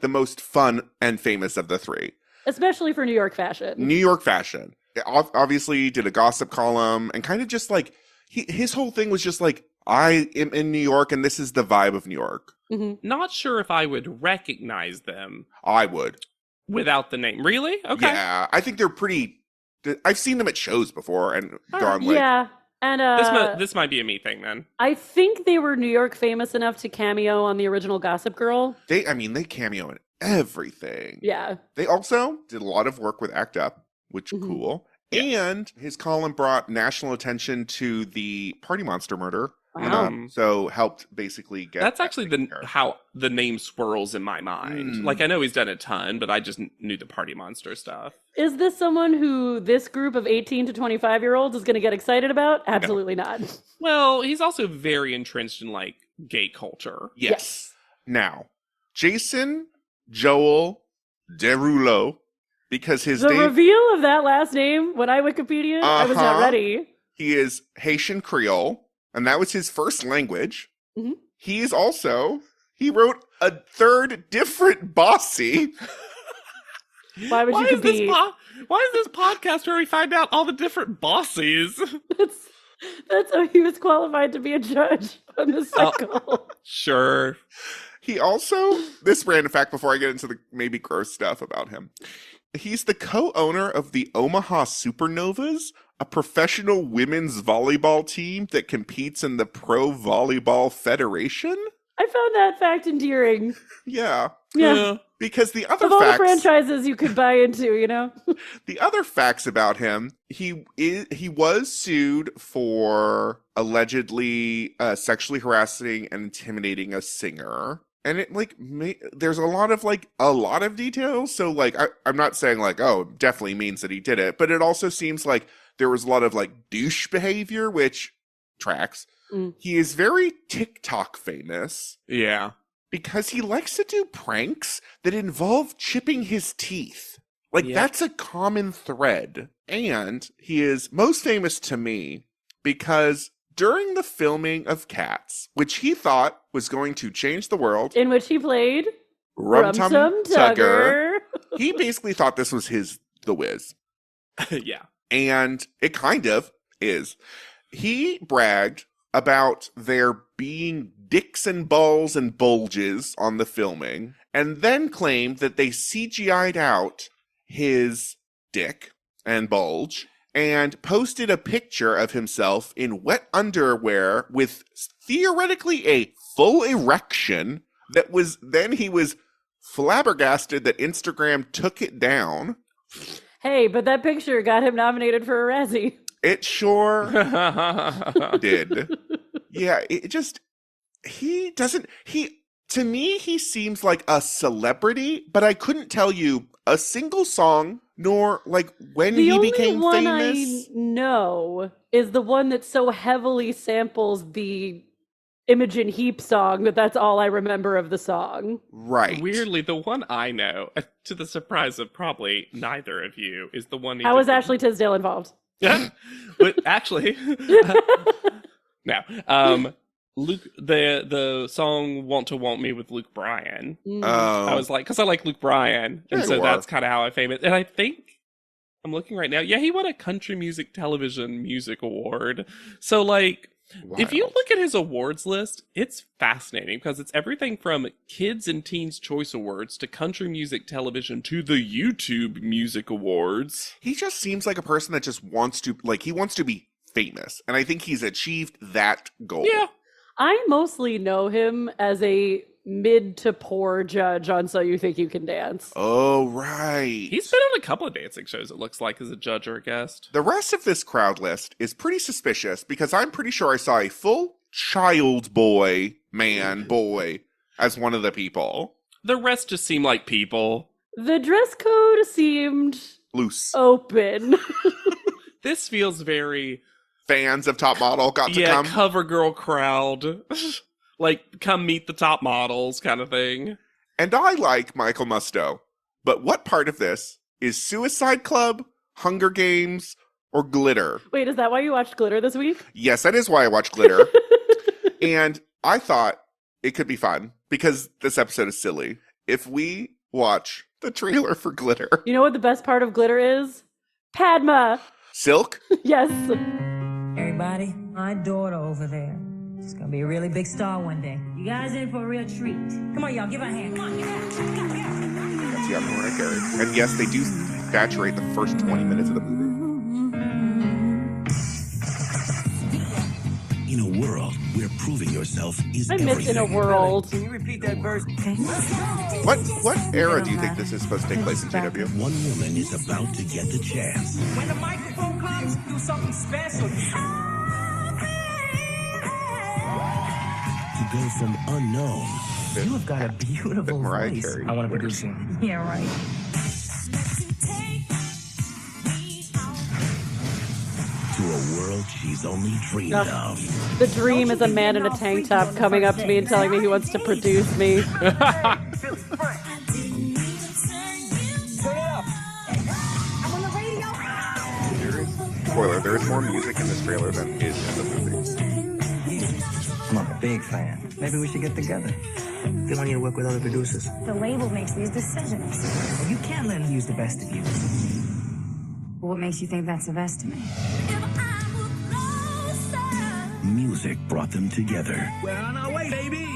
[SPEAKER 3] most fun and famous of the three.
[SPEAKER 2] Especially for New York fashion.
[SPEAKER 3] New York fashion. Obviously did a gossip column and kind of just like, his whole thing was just like, I am in New York and this is the vibe of New York.
[SPEAKER 2] Mm-hmm.
[SPEAKER 1] Not sure if I would recognize them.
[SPEAKER 3] I would.
[SPEAKER 1] Without the name. Really? Okay.
[SPEAKER 3] Yeah, I think they're pretty, I've seen them at shows before and gone like.
[SPEAKER 2] Yeah. And
[SPEAKER 1] this might be a me thing then.
[SPEAKER 2] I think they were New York famous enough to cameo on the original Gossip Girl.
[SPEAKER 3] They cameo in everything.
[SPEAKER 2] Yeah.
[SPEAKER 3] They also did a lot of work with Act Up, which
[SPEAKER 2] Mm-hmm.
[SPEAKER 3] cool.
[SPEAKER 1] Yeah.
[SPEAKER 3] And his column brought national attention to the Party Monster murder.
[SPEAKER 2] Wow.
[SPEAKER 3] So helped basically get.
[SPEAKER 1] That's
[SPEAKER 3] that
[SPEAKER 1] actually
[SPEAKER 3] taken care of.
[SPEAKER 1] how the name swirls in my mind. Like, I know he's done a ton, but I just knew the Party Monster stuff.
[SPEAKER 2] Is this someone who this group of 18 to 25-year-olds is going to get excited about? Absolutely not.
[SPEAKER 1] Well, he's also very entrenched in, like, gay culture.
[SPEAKER 3] Yes. Now, Jason Joel Derulo, because his
[SPEAKER 2] The
[SPEAKER 3] name,
[SPEAKER 2] reveal of that last name, when I Wikipedia, I was not
[SPEAKER 3] Uh-huh.
[SPEAKER 2] ready.
[SPEAKER 3] he is Haitian Creole, and that was his first language.
[SPEAKER 2] Mhm.
[SPEAKER 3] He wrote a third different bossy.
[SPEAKER 2] Why would you be?
[SPEAKER 1] Why is this podcast where we find out all the different bossies?
[SPEAKER 2] That's how he was qualified to be a judge on the cycle.
[SPEAKER 1] Sure.
[SPEAKER 3] He also, this random fact before I get into the maybe gross stuff about him. He's the co-owner of the Omaha Supernovas, a professional women's volleyball team that competes in the Pro Volleyball Federation.
[SPEAKER 2] I found that fact endearing.
[SPEAKER 3] Yeah.
[SPEAKER 2] Yeah.
[SPEAKER 3] Because the other
[SPEAKER 2] Of all the
[SPEAKER 3] facts,
[SPEAKER 2] franchises you could buy into, you know?
[SPEAKER 3] the other facts about him, he was sued for allegedly sexually harassing and intimidating a singer. And it there's a lot of details. So like, I'm not saying like, oh, it definitely means that he did it, but it also seems like there was a lot of like douche behavior, which tracks. He is very TikTok famous.
[SPEAKER 1] Yeah.
[SPEAKER 3] Because he likes to do pranks that involve chipping his teeth. Like,
[SPEAKER 1] Yep.
[SPEAKER 3] That's a common thread. And he is most famous to me because during the filming of Cats, which he thought was going to change the world,
[SPEAKER 2] In which he played
[SPEAKER 3] Rum Tum
[SPEAKER 2] Tum
[SPEAKER 3] Tugger,
[SPEAKER 2] Tugger.
[SPEAKER 3] he basically thought this was The Wiz.
[SPEAKER 1] Yeah.
[SPEAKER 3] And it kind of is. He bragged about there being dicks and balls and bulges on the filming, and then claimed that they CGI'd out his dick and bulge and posted a picture of himself in wet underwear with theoretically a full erection that was, then he was flabbergasted that Instagram took it down.
[SPEAKER 2] Hey, but that picture got him nominated for a Razzie.
[SPEAKER 3] It sure did. Yeah, to me, he seems like a celebrity, but I couldn't tell you a single song, nor like when
[SPEAKER 2] The
[SPEAKER 3] he
[SPEAKER 2] only
[SPEAKER 3] became
[SPEAKER 2] one
[SPEAKER 3] famous.
[SPEAKER 2] I know is the one that so heavily samples the Imogen Heap song that's all I remember of the song.
[SPEAKER 3] Right.
[SPEAKER 1] Weirdly, the one I know, to the surprise of probably neither of you, is the one.
[SPEAKER 2] How is Ashley Tisdale involved?
[SPEAKER 1] But actually, no. Luke, the song "Want to Want Me" with Luke Bryan. I was like, because I like Luke Bryan, and so
[SPEAKER 3] Sure.
[SPEAKER 1] that's kind of how I famous. And I think, I'm looking right now. Yeah, he won a Country Music Television Music Award. So, like, if you
[SPEAKER 3] Wild.
[SPEAKER 1] look at his awards list, it's fascinating because it's everything from Kids and Teens Choice Awards to Country Music Television to the YouTube Music Awards.
[SPEAKER 3] He just seems like a person that just wants to, like, he wants to be famous. And I think he's achieved that goal.
[SPEAKER 1] Yeah.
[SPEAKER 2] I mostly know him as a mid to poor judge on So You Think You Can Dance.
[SPEAKER 3] Oh, right.
[SPEAKER 1] He's been on a couple of dancing shows, it looks like, as a judge or a guest.
[SPEAKER 3] The rest of this crowd list is pretty suspicious because I'm pretty sure I saw a full child boy as one of the people.
[SPEAKER 1] The rest just seem like people.
[SPEAKER 2] The dress code seemed
[SPEAKER 3] Loose.
[SPEAKER 2] open.
[SPEAKER 1] This feels very...
[SPEAKER 3] Fans of Top Model got to come.
[SPEAKER 1] cover girl crowd. Like, come meet the top models kind of thing.
[SPEAKER 3] And I like Michael Musto. But what part of this is Suicide Club, Hunger Games, or Glitter?
[SPEAKER 2] Wait, is that why you watched Glitter this week?
[SPEAKER 3] Yes, that is why I watch Glitter. And I thought it could be fun because this episode is silly. If we watch the trailer for Glitter.
[SPEAKER 2] You know what the best part of Glitter is? Padma.
[SPEAKER 3] Silk?
[SPEAKER 2] Yes.
[SPEAKER 4] Everybody, my daughter over there. She's gonna be a really big star one day. You guys in for a real treat. Come on, y'all, give her a hand. Come on, give her a hand.
[SPEAKER 3] That's the other one I carry. And yes, they do saturate the first 20 minutes of the movie.
[SPEAKER 5] In a world where proving yourself is
[SPEAKER 2] I miss In a
[SPEAKER 5] everything.
[SPEAKER 2] World.
[SPEAKER 4] Can you repeat that verse?
[SPEAKER 3] What era do you think this is supposed to take place in GW?
[SPEAKER 5] One woman is about to get the chance
[SPEAKER 4] When the microphone comes, do something special.
[SPEAKER 5] to go from unknown
[SPEAKER 4] You have got a beautiful
[SPEAKER 3] Mariah
[SPEAKER 4] voice.
[SPEAKER 3] Carey.
[SPEAKER 4] I want to produce you. Yeah, right.
[SPEAKER 5] to a world she's only dreamed
[SPEAKER 2] Ugh.
[SPEAKER 5] of.
[SPEAKER 2] The dream is a man in a tank top coming up to me and telling me he wants to produce me.
[SPEAKER 3] Spoiler, there is more music in this trailer than is in the movie.
[SPEAKER 6] I'm a big fan. Maybe we should get together. They want you to work with other producers.
[SPEAKER 7] The label makes these decisions.
[SPEAKER 6] You can't let them use the best of you.
[SPEAKER 7] What makes you think that's the best of me?
[SPEAKER 5] Music brought them together.
[SPEAKER 6] We're on our way, baby.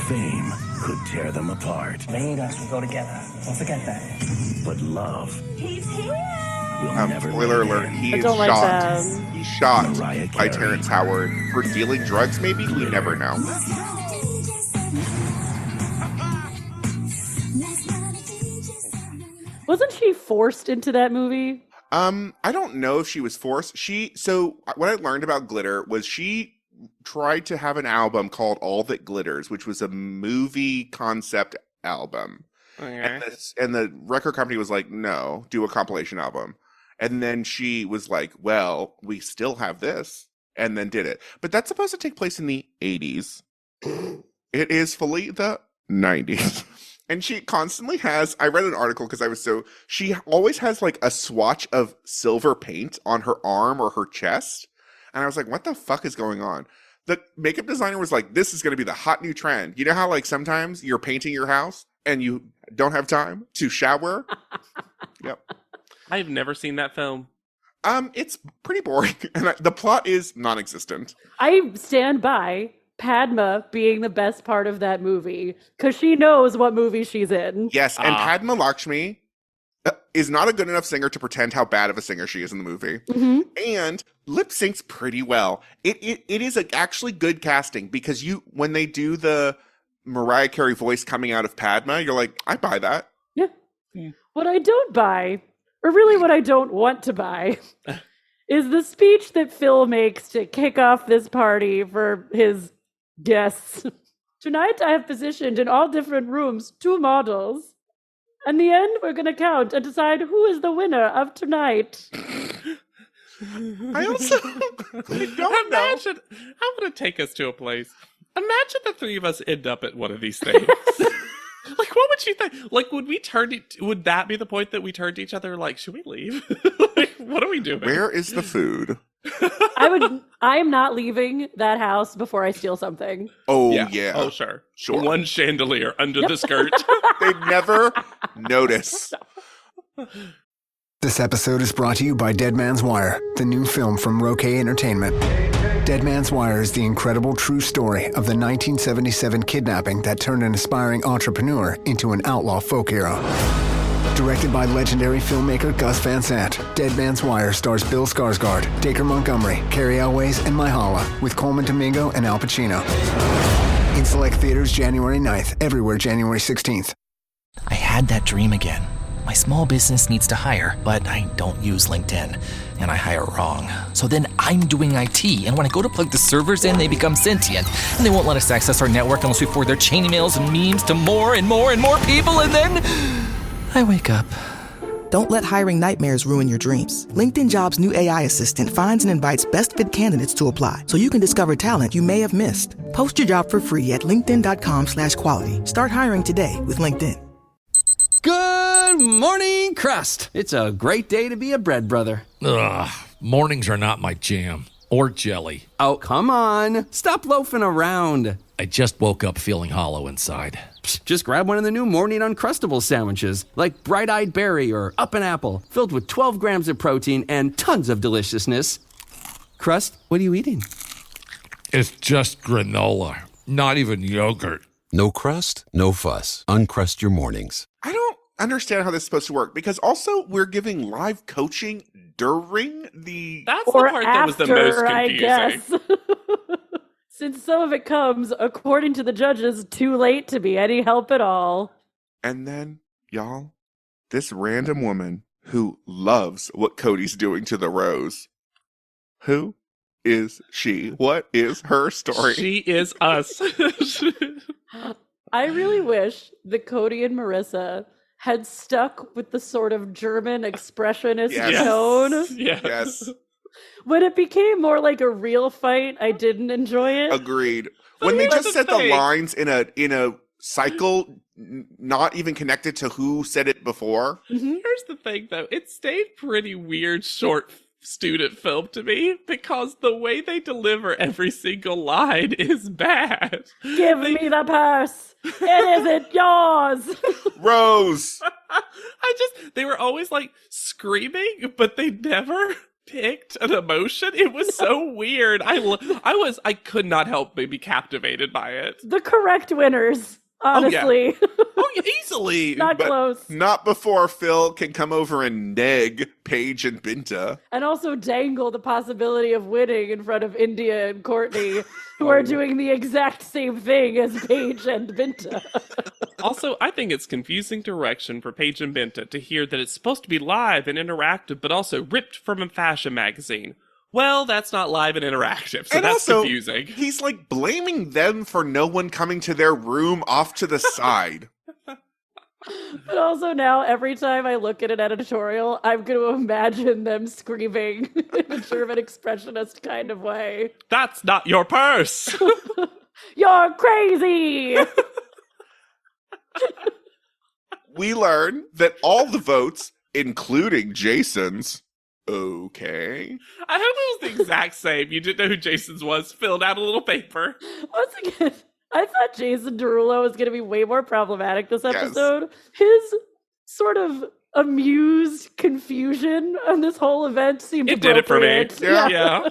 [SPEAKER 5] Fame could tear them apart.
[SPEAKER 6] They need us. We go together. Don't forget that.
[SPEAKER 5] But love
[SPEAKER 7] He's here!
[SPEAKER 5] will never
[SPEAKER 3] Spoiler
[SPEAKER 5] leave
[SPEAKER 3] alert,
[SPEAKER 5] them.
[SPEAKER 3] he
[SPEAKER 2] I
[SPEAKER 3] is
[SPEAKER 2] don't like
[SPEAKER 3] shot.
[SPEAKER 2] that.
[SPEAKER 3] He's shot
[SPEAKER 5] Mariah
[SPEAKER 3] by
[SPEAKER 5] Carey.
[SPEAKER 3] Terrence Howard for dealing drugs, maybe? We never know.
[SPEAKER 2] Wasn't she forced into that movie?
[SPEAKER 3] I don't know if she was forced. So what I learned about Glitter was she tried to have an album called All That Glitters, which was a movie concept album.
[SPEAKER 1] Okay.
[SPEAKER 3] And the record company was like, no, do a compilation album. And then she was like, well, we still have this. And then did it. But that's supposed to take place in the 80s. It is fully the 90s. And she constantly has, I read an article because she always has like a swatch of silver paint on her arm or her chest. And I was like, what the fuck is going on? The makeup designer was like, this is going to be the hot new trend. You know how like sometimes you're painting your house and you don't have time to shower? Yep.
[SPEAKER 1] I've never seen that film.
[SPEAKER 3] It's pretty boring. And the plot is non-existent.
[SPEAKER 2] I stand by Padma being the best part of that movie because she knows what movie she's in.
[SPEAKER 3] Yes, and
[SPEAKER 1] Ah.
[SPEAKER 3] Padma Lakshmi is not a good enough singer to pretend how bad of a singer she is in the movie.
[SPEAKER 2] Mhm.
[SPEAKER 3] And lip syncs pretty well. It is actually good casting because when they do the Mariah Carey voice coming out of Padma, you're like, I buy that.
[SPEAKER 2] What I don't buy, or really what I don't want to buy, is the speech that Phil makes to kick off this party for his guests. Tonight I have positioned in all different rooms 2 models. In the end, we're going to count and decide who is the winner of tonight.
[SPEAKER 3] I also I don't know.
[SPEAKER 1] Imagine, I want to take us to a place. Imagine the three of us end up at one of these things. Like, what would you think? Like, would that be the point that we turned to each other like, should we leave? Like, what are we doing?
[SPEAKER 3] Where is the food?
[SPEAKER 2] I am not leaving that house before I steal something.
[SPEAKER 3] Oh, yeah.
[SPEAKER 1] Oh, sure.
[SPEAKER 3] Sure.
[SPEAKER 1] One chandelier under the skirt.
[SPEAKER 3] They never notice.
[SPEAKER 8] This episode is brought to you by Dead Man's Wire, the new film from Roquet Entertainment. Dead Man's Wire is the incredible true story of the 1977 kidnapping that turned an aspiring entrepreneur into an outlaw folk hero. Directed by legendary filmmaker Gus Van Sant, Dead Man's Wire stars Bill Skarsgård, Dacre Montgomery, Carrie Elways, and Myha'la, with Coleman Domingo and Al Pacino. In select theaters January 9th, everywhere January 16th.
[SPEAKER 9] I had that dream again. My small business needs to hire, but I don't use LinkedIn, and I hire wrong. So then I'm doing IT, and when I go to plug the servers in, they become sentient, and they won't let us access our network unless we forward their chain emails and memes to more and more and more people, and then I wake up.
[SPEAKER 10] Don't let hiring nightmares ruin your dreams. LinkedIn Jobs' new AI assistant finds and invites best fit candidates to apply, so you can discover talent you may have missed. Post your job for free at linkedin.com/quality. Start hiring today with LinkedIn.
[SPEAKER 11] Good morning, Crust. It's a great day to be a bread brother.
[SPEAKER 12] Ugh, mornings are not my jam. Or jelly.
[SPEAKER 11] Oh, come on. Stop loafing around.
[SPEAKER 12] I just woke up feeling hollow inside.
[SPEAKER 11] Just grab one of the new Morning Uncrustables sandwiches, like Bright-Eyed Berry or Up and Apple, filled with 12 grams of protein and tons of deliciousness. Crust, what are you eating?
[SPEAKER 12] It's just granola, not even yogurt.
[SPEAKER 13] No crust, no fuss. Uncrust your mornings.
[SPEAKER 3] I don't understand how this is supposed to work, because also we're giving live coaching during the...
[SPEAKER 1] That's the part that was the most confusing.
[SPEAKER 2] I guess. Since some of it comes, according to the judges, too late to be any help at all.
[SPEAKER 3] And then, y'all, this random woman who loves what Cody's doing to the Rose. Who is she? What is her story?
[SPEAKER 1] She is us.
[SPEAKER 2] I really wish that Cody and Marissa had stuck with the sort of German expressionist tone.
[SPEAKER 3] Yes.
[SPEAKER 2] When it became more like a real fight, I didn't enjoy it.
[SPEAKER 3] Agreed. When they just said the lines in a cycle, not even connected to who said it before.
[SPEAKER 1] Here's the thing, though. It stayed pretty weird short student film to me, because the way they deliver every single line is bad.
[SPEAKER 2] Give me the purse. It isn't yours.
[SPEAKER 3] Rose.
[SPEAKER 1] They were always like screaming, but they never picked an emotion. It was so weird. I could not help but be captivated by it.
[SPEAKER 2] The correct winners, honestly.
[SPEAKER 3] Oh, yeah, easily.
[SPEAKER 2] Not close.
[SPEAKER 3] Not before Phil can come over and neg Paige and Binta.
[SPEAKER 2] And also dangle the possibility of winning in front of India and Courtney, who are doing the exact same thing as Paige and Binta.
[SPEAKER 1] Also, I think it's confusing direction for Paige and Binta to hear that it's supposed to be live and interactive, but also ripped from a fashion magazine. Well, that's not live and interactive, so
[SPEAKER 3] and
[SPEAKER 1] that's
[SPEAKER 3] also,
[SPEAKER 1] confusing.
[SPEAKER 3] He's like blaming them for no one coming to their room off to the side.
[SPEAKER 2] But also now, every time I look at an editorial, I'm going to imagine them screaming in a German expressionist kind of way.
[SPEAKER 1] That's not your purse!
[SPEAKER 2] You're crazy!
[SPEAKER 3] We learn that all the votes, including Jason's, okay.
[SPEAKER 1] I hope it was the exact same. You didn't know who Jason's was, filled out a little paper.
[SPEAKER 2] Once again, I thought Jason Derulo was going to be way more problematic this episode. His sort of amused confusion on this whole event seemed appropriate.
[SPEAKER 1] Did it for me. Yeah.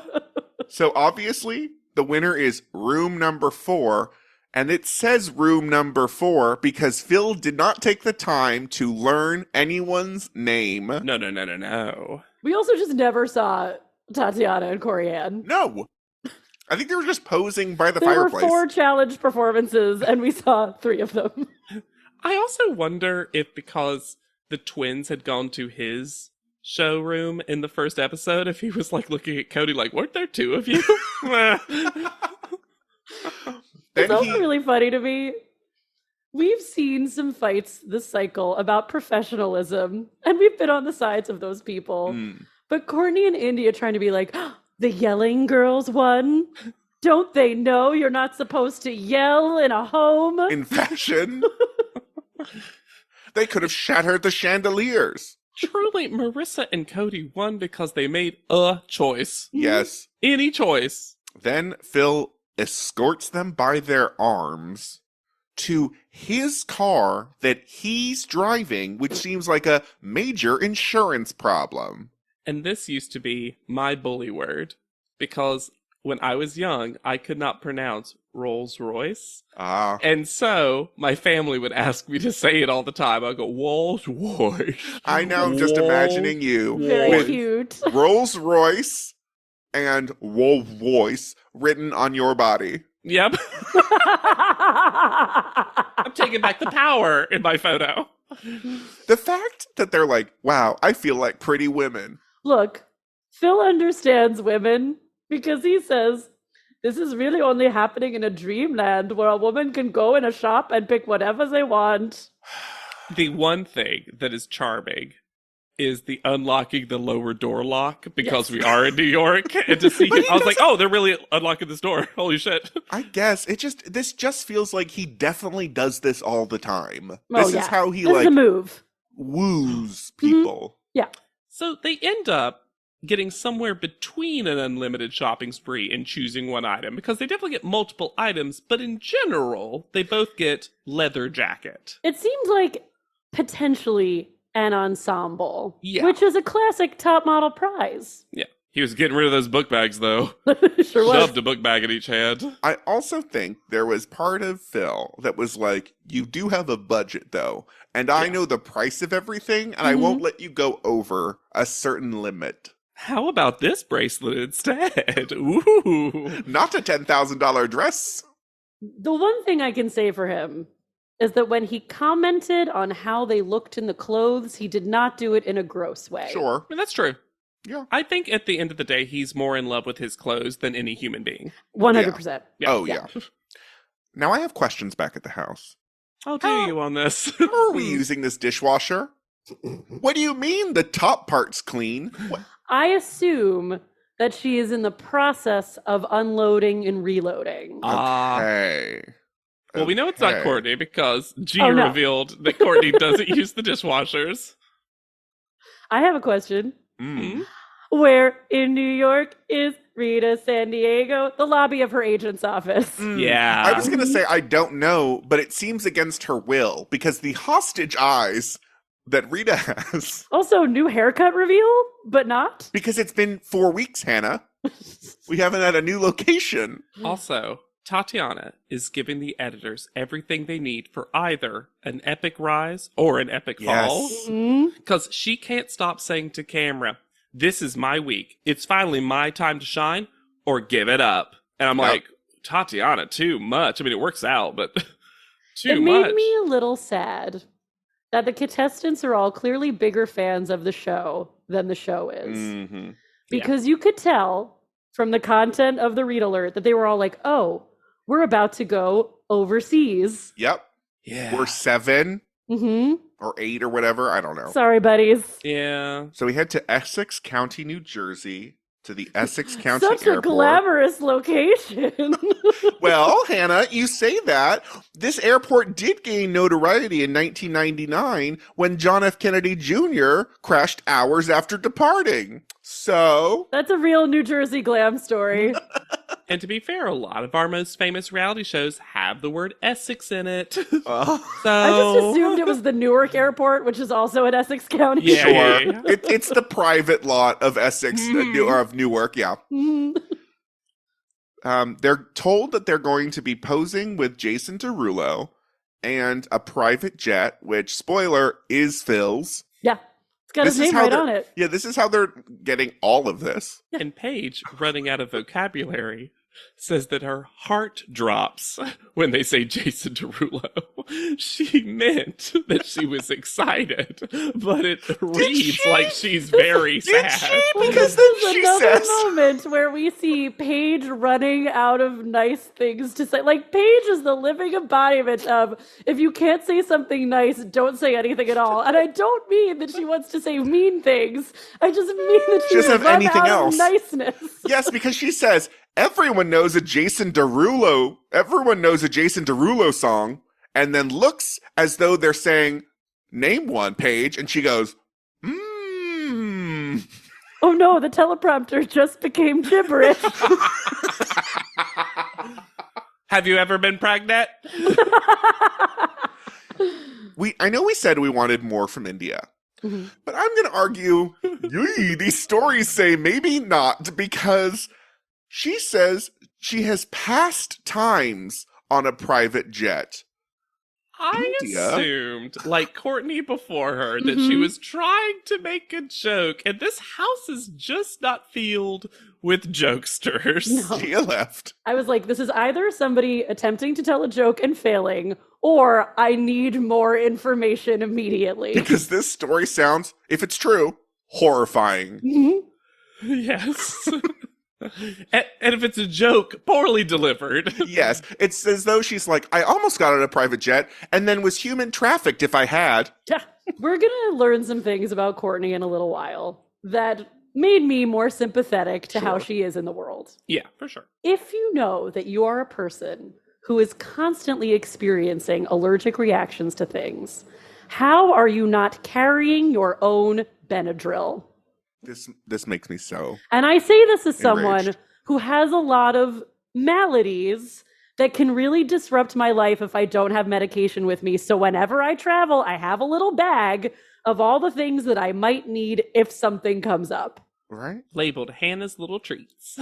[SPEAKER 3] So obviously, the winner is room number 4. And it says room number 4 because Phil did not take the time to learn anyone's name.
[SPEAKER 1] No.
[SPEAKER 2] We also just never saw Tatiana and Corianne.
[SPEAKER 3] No. I think they were just posing by the
[SPEAKER 2] there
[SPEAKER 3] fireplace.
[SPEAKER 2] There were 4 challenge performances, and we saw 3 of them.
[SPEAKER 1] I also wonder if because the twins had gone to his showroom in the first episode, if he was like looking at Cody like, weren't there 2 of you?
[SPEAKER 2] It's also really funny to me. We've seen some fights this cycle about professionalism, and we've been on the sides of those people. But Courtney and India trying to be like, the yelling girls won? Don't they know you're not supposed to yell in a home?
[SPEAKER 3] In fashion? They could have shattered the chandeliers.
[SPEAKER 1] Truly, Marissa and Cody won because they made a choice.
[SPEAKER 3] Yes.
[SPEAKER 1] Any choice.
[SPEAKER 3] Then Phil escorts them by their arms to his car that he's driving, which seems like a major insurance problem.
[SPEAKER 1] And this used to be my bully word, because when I was young, I could not pronounce Rolls Royce.
[SPEAKER 3] Ah.
[SPEAKER 1] And so my family would ask me to say it all the time. I'd go, Rolls Royce.
[SPEAKER 3] I know, I'm just imagining you
[SPEAKER 2] Very
[SPEAKER 3] with
[SPEAKER 2] cute.
[SPEAKER 3] Rolls Royce and Rolls Royce written on your body.
[SPEAKER 1] Yep. I'm taking back the power in my photo.
[SPEAKER 3] The fact that they're like, wow, I feel like pretty women.
[SPEAKER 2] Look, Phil understands women because he says, this is really only happening in a dreamland where a woman can go in a shop and pick whatever they want.
[SPEAKER 1] The one thing that is charming is the unlocking the lower door lock, because we are in New York, and to see him, I was like, oh, they're really unlocking this door. Holy shit.
[SPEAKER 3] I guess this just feels like he definitely does this all the time. This is how he
[SPEAKER 2] this is the move.
[SPEAKER 3] woos people.
[SPEAKER 2] Yeah.
[SPEAKER 1] So they end up getting somewhere between an unlimited shopping spree and choosing one item, because they definitely get multiple items, but in general, they both get leather jacket.
[SPEAKER 2] It seems like potentially an ensemble,
[SPEAKER 1] Yeah.
[SPEAKER 2] which is a classic top model prize.
[SPEAKER 1] Yeah. He was getting rid of those book bags, though.
[SPEAKER 2] Sure was.
[SPEAKER 1] Shoved a book bag in each hand.
[SPEAKER 3] I also think there was part of Phil that was like, you do have a budget though, and I know the price of everything, and I won't let you go over a certain limit.
[SPEAKER 1] How about this bracelet instead? Ooh.
[SPEAKER 3] Not a $10,000 dress.
[SPEAKER 2] The one thing I can say for him is that when he commented on how they looked in the clothes, he did not do it in a gross way.
[SPEAKER 3] Sure.
[SPEAKER 1] I mean, that's true.
[SPEAKER 3] Yeah.
[SPEAKER 1] I think at the end of the day, he's more in love with his clothes than any human being.
[SPEAKER 2] 100%.
[SPEAKER 1] Yeah.
[SPEAKER 3] Oh, yeah. Now I have questions back at the house.
[SPEAKER 1] I'll do you on this.
[SPEAKER 3] How are we using this dishwasher? What do you mean the top part's clean? What?
[SPEAKER 2] I assume that she is in the process of unloading and reloading.
[SPEAKER 3] Okay.
[SPEAKER 1] Well, we know it's not Courtney because G
[SPEAKER 2] Oh, no.
[SPEAKER 1] revealed that Courtney doesn't use the dishwashers.
[SPEAKER 2] I have a question.
[SPEAKER 3] Mm.
[SPEAKER 2] Where in New York is Rita San Diego, the lobby of her agent's office?
[SPEAKER 1] Yeah.
[SPEAKER 3] I was going to say I don't know, but it seems against her will because the hostage eyes that Rita has.
[SPEAKER 2] Also, new haircut reveal, but not.
[SPEAKER 3] Because it's been 4 weeks, Hannah. We haven't had a new location.
[SPEAKER 1] Also, Tatiana is giving the editors everything they need for either an epic rise or an epic fall. Because she can't stop saying to camera, this is my week. It's finally my time to shine, or give it up. And I'm like, Tatiana, too much. I mean, it works out, but too much.
[SPEAKER 2] It made me a little sad that the contestants are all clearly bigger fans of the show than the show is.
[SPEAKER 3] Mm-hmm.
[SPEAKER 2] Because you could tell from the content of the read alert that they were all like, oh, we're about to go overseas.
[SPEAKER 3] Yep.
[SPEAKER 1] Yeah.
[SPEAKER 3] We're 7
[SPEAKER 2] Mm-hmm.
[SPEAKER 3] or 8 or whatever. I don't know.
[SPEAKER 2] Sorry, buddies.
[SPEAKER 1] Yeah.
[SPEAKER 3] So we head to Essex County, New Jersey, to the Essex County
[SPEAKER 2] Such
[SPEAKER 3] Airport.
[SPEAKER 2] a glamorous location.
[SPEAKER 3] Well, Hannah, you say that. This airport did gain notoriety in 1999 when John F. Kennedy Jr. crashed hours after departing. So...
[SPEAKER 2] That's a real New Jersey glam story.
[SPEAKER 1] And to be fair, a lot of our most famous reality shows have the word Essex in it. So
[SPEAKER 2] I just assumed it was the Newark airport, which is also in Essex County.
[SPEAKER 1] Yeah,
[SPEAKER 3] sure.
[SPEAKER 1] yeah.
[SPEAKER 3] It's the private lot of Essex, or of Newark, yeah. They're told that they're going to be posing with Jason Derulo and a private jet, which, spoiler, is Phil's.
[SPEAKER 2] Yeah. It's got his name right on it.
[SPEAKER 3] Yeah, this is how they're getting all of this.
[SPEAKER 1] And Paige, running out of vocabulary, says that her heart drops when they say Jason Derulo. She meant that she was excited, but it reads like she's very sad.
[SPEAKER 3] Because then
[SPEAKER 2] This is
[SPEAKER 3] she
[SPEAKER 2] another
[SPEAKER 3] says...
[SPEAKER 2] moment where we see Paige running out of nice things to say. Like, Paige is the living embodiment of, if you can't say something nice, don't say anything at all. And I don't mean that she wants to say mean things. I just mean that she
[SPEAKER 3] doesn't have
[SPEAKER 2] run
[SPEAKER 3] anything
[SPEAKER 2] out
[SPEAKER 3] else.
[SPEAKER 2] of niceness.
[SPEAKER 3] Yes, because she says, everyone knows a Jason Derulo song, and then looks as though they're saying, name one, Paige, and she goes,
[SPEAKER 2] Oh no, the teleprompter just became gibberish.
[SPEAKER 1] Have you ever been pregnant?
[SPEAKER 3] I know we said we wanted more from India, but I'm going to argue these stories say maybe not, because she says she has passed times on a private jet.
[SPEAKER 1] I
[SPEAKER 3] India?
[SPEAKER 1] assumed, like Courtney before her, that she was trying to make a joke, and this house is just not filled with jokesters.
[SPEAKER 2] No.
[SPEAKER 3] She left.
[SPEAKER 2] I was like, this is either somebody attempting to tell a joke and failing, or I need more information immediately.
[SPEAKER 3] Because this story sounds, if it's true, horrifying.
[SPEAKER 1] Yes. And if it's a joke, poorly delivered.
[SPEAKER 3] Yes, it's as though she's like, I almost got on a private jet and then was human trafficked if I had.
[SPEAKER 2] Yeah. We're going to learn some things about Courtney in a little while that made me more sympathetic to how she is in the world.
[SPEAKER 1] Yeah, for sure.
[SPEAKER 2] If you know that you are a person who is constantly experiencing allergic reactions to things, how are you not carrying your own Benadryl?
[SPEAKER 3] This makes me so.
[SPEAKER 2] And I say this as someone
[SPEAKER 3] enraged.
[SPEAKER 2] who has a lot of maladies that can really disrupt my life if I don't have medication with me. So whenever I travel, I have a little bag of all the things that I might need if something comes up.
[SPEAKER 3] Right?
[SPEAKER 1] Labeled Hannah's Little Treats.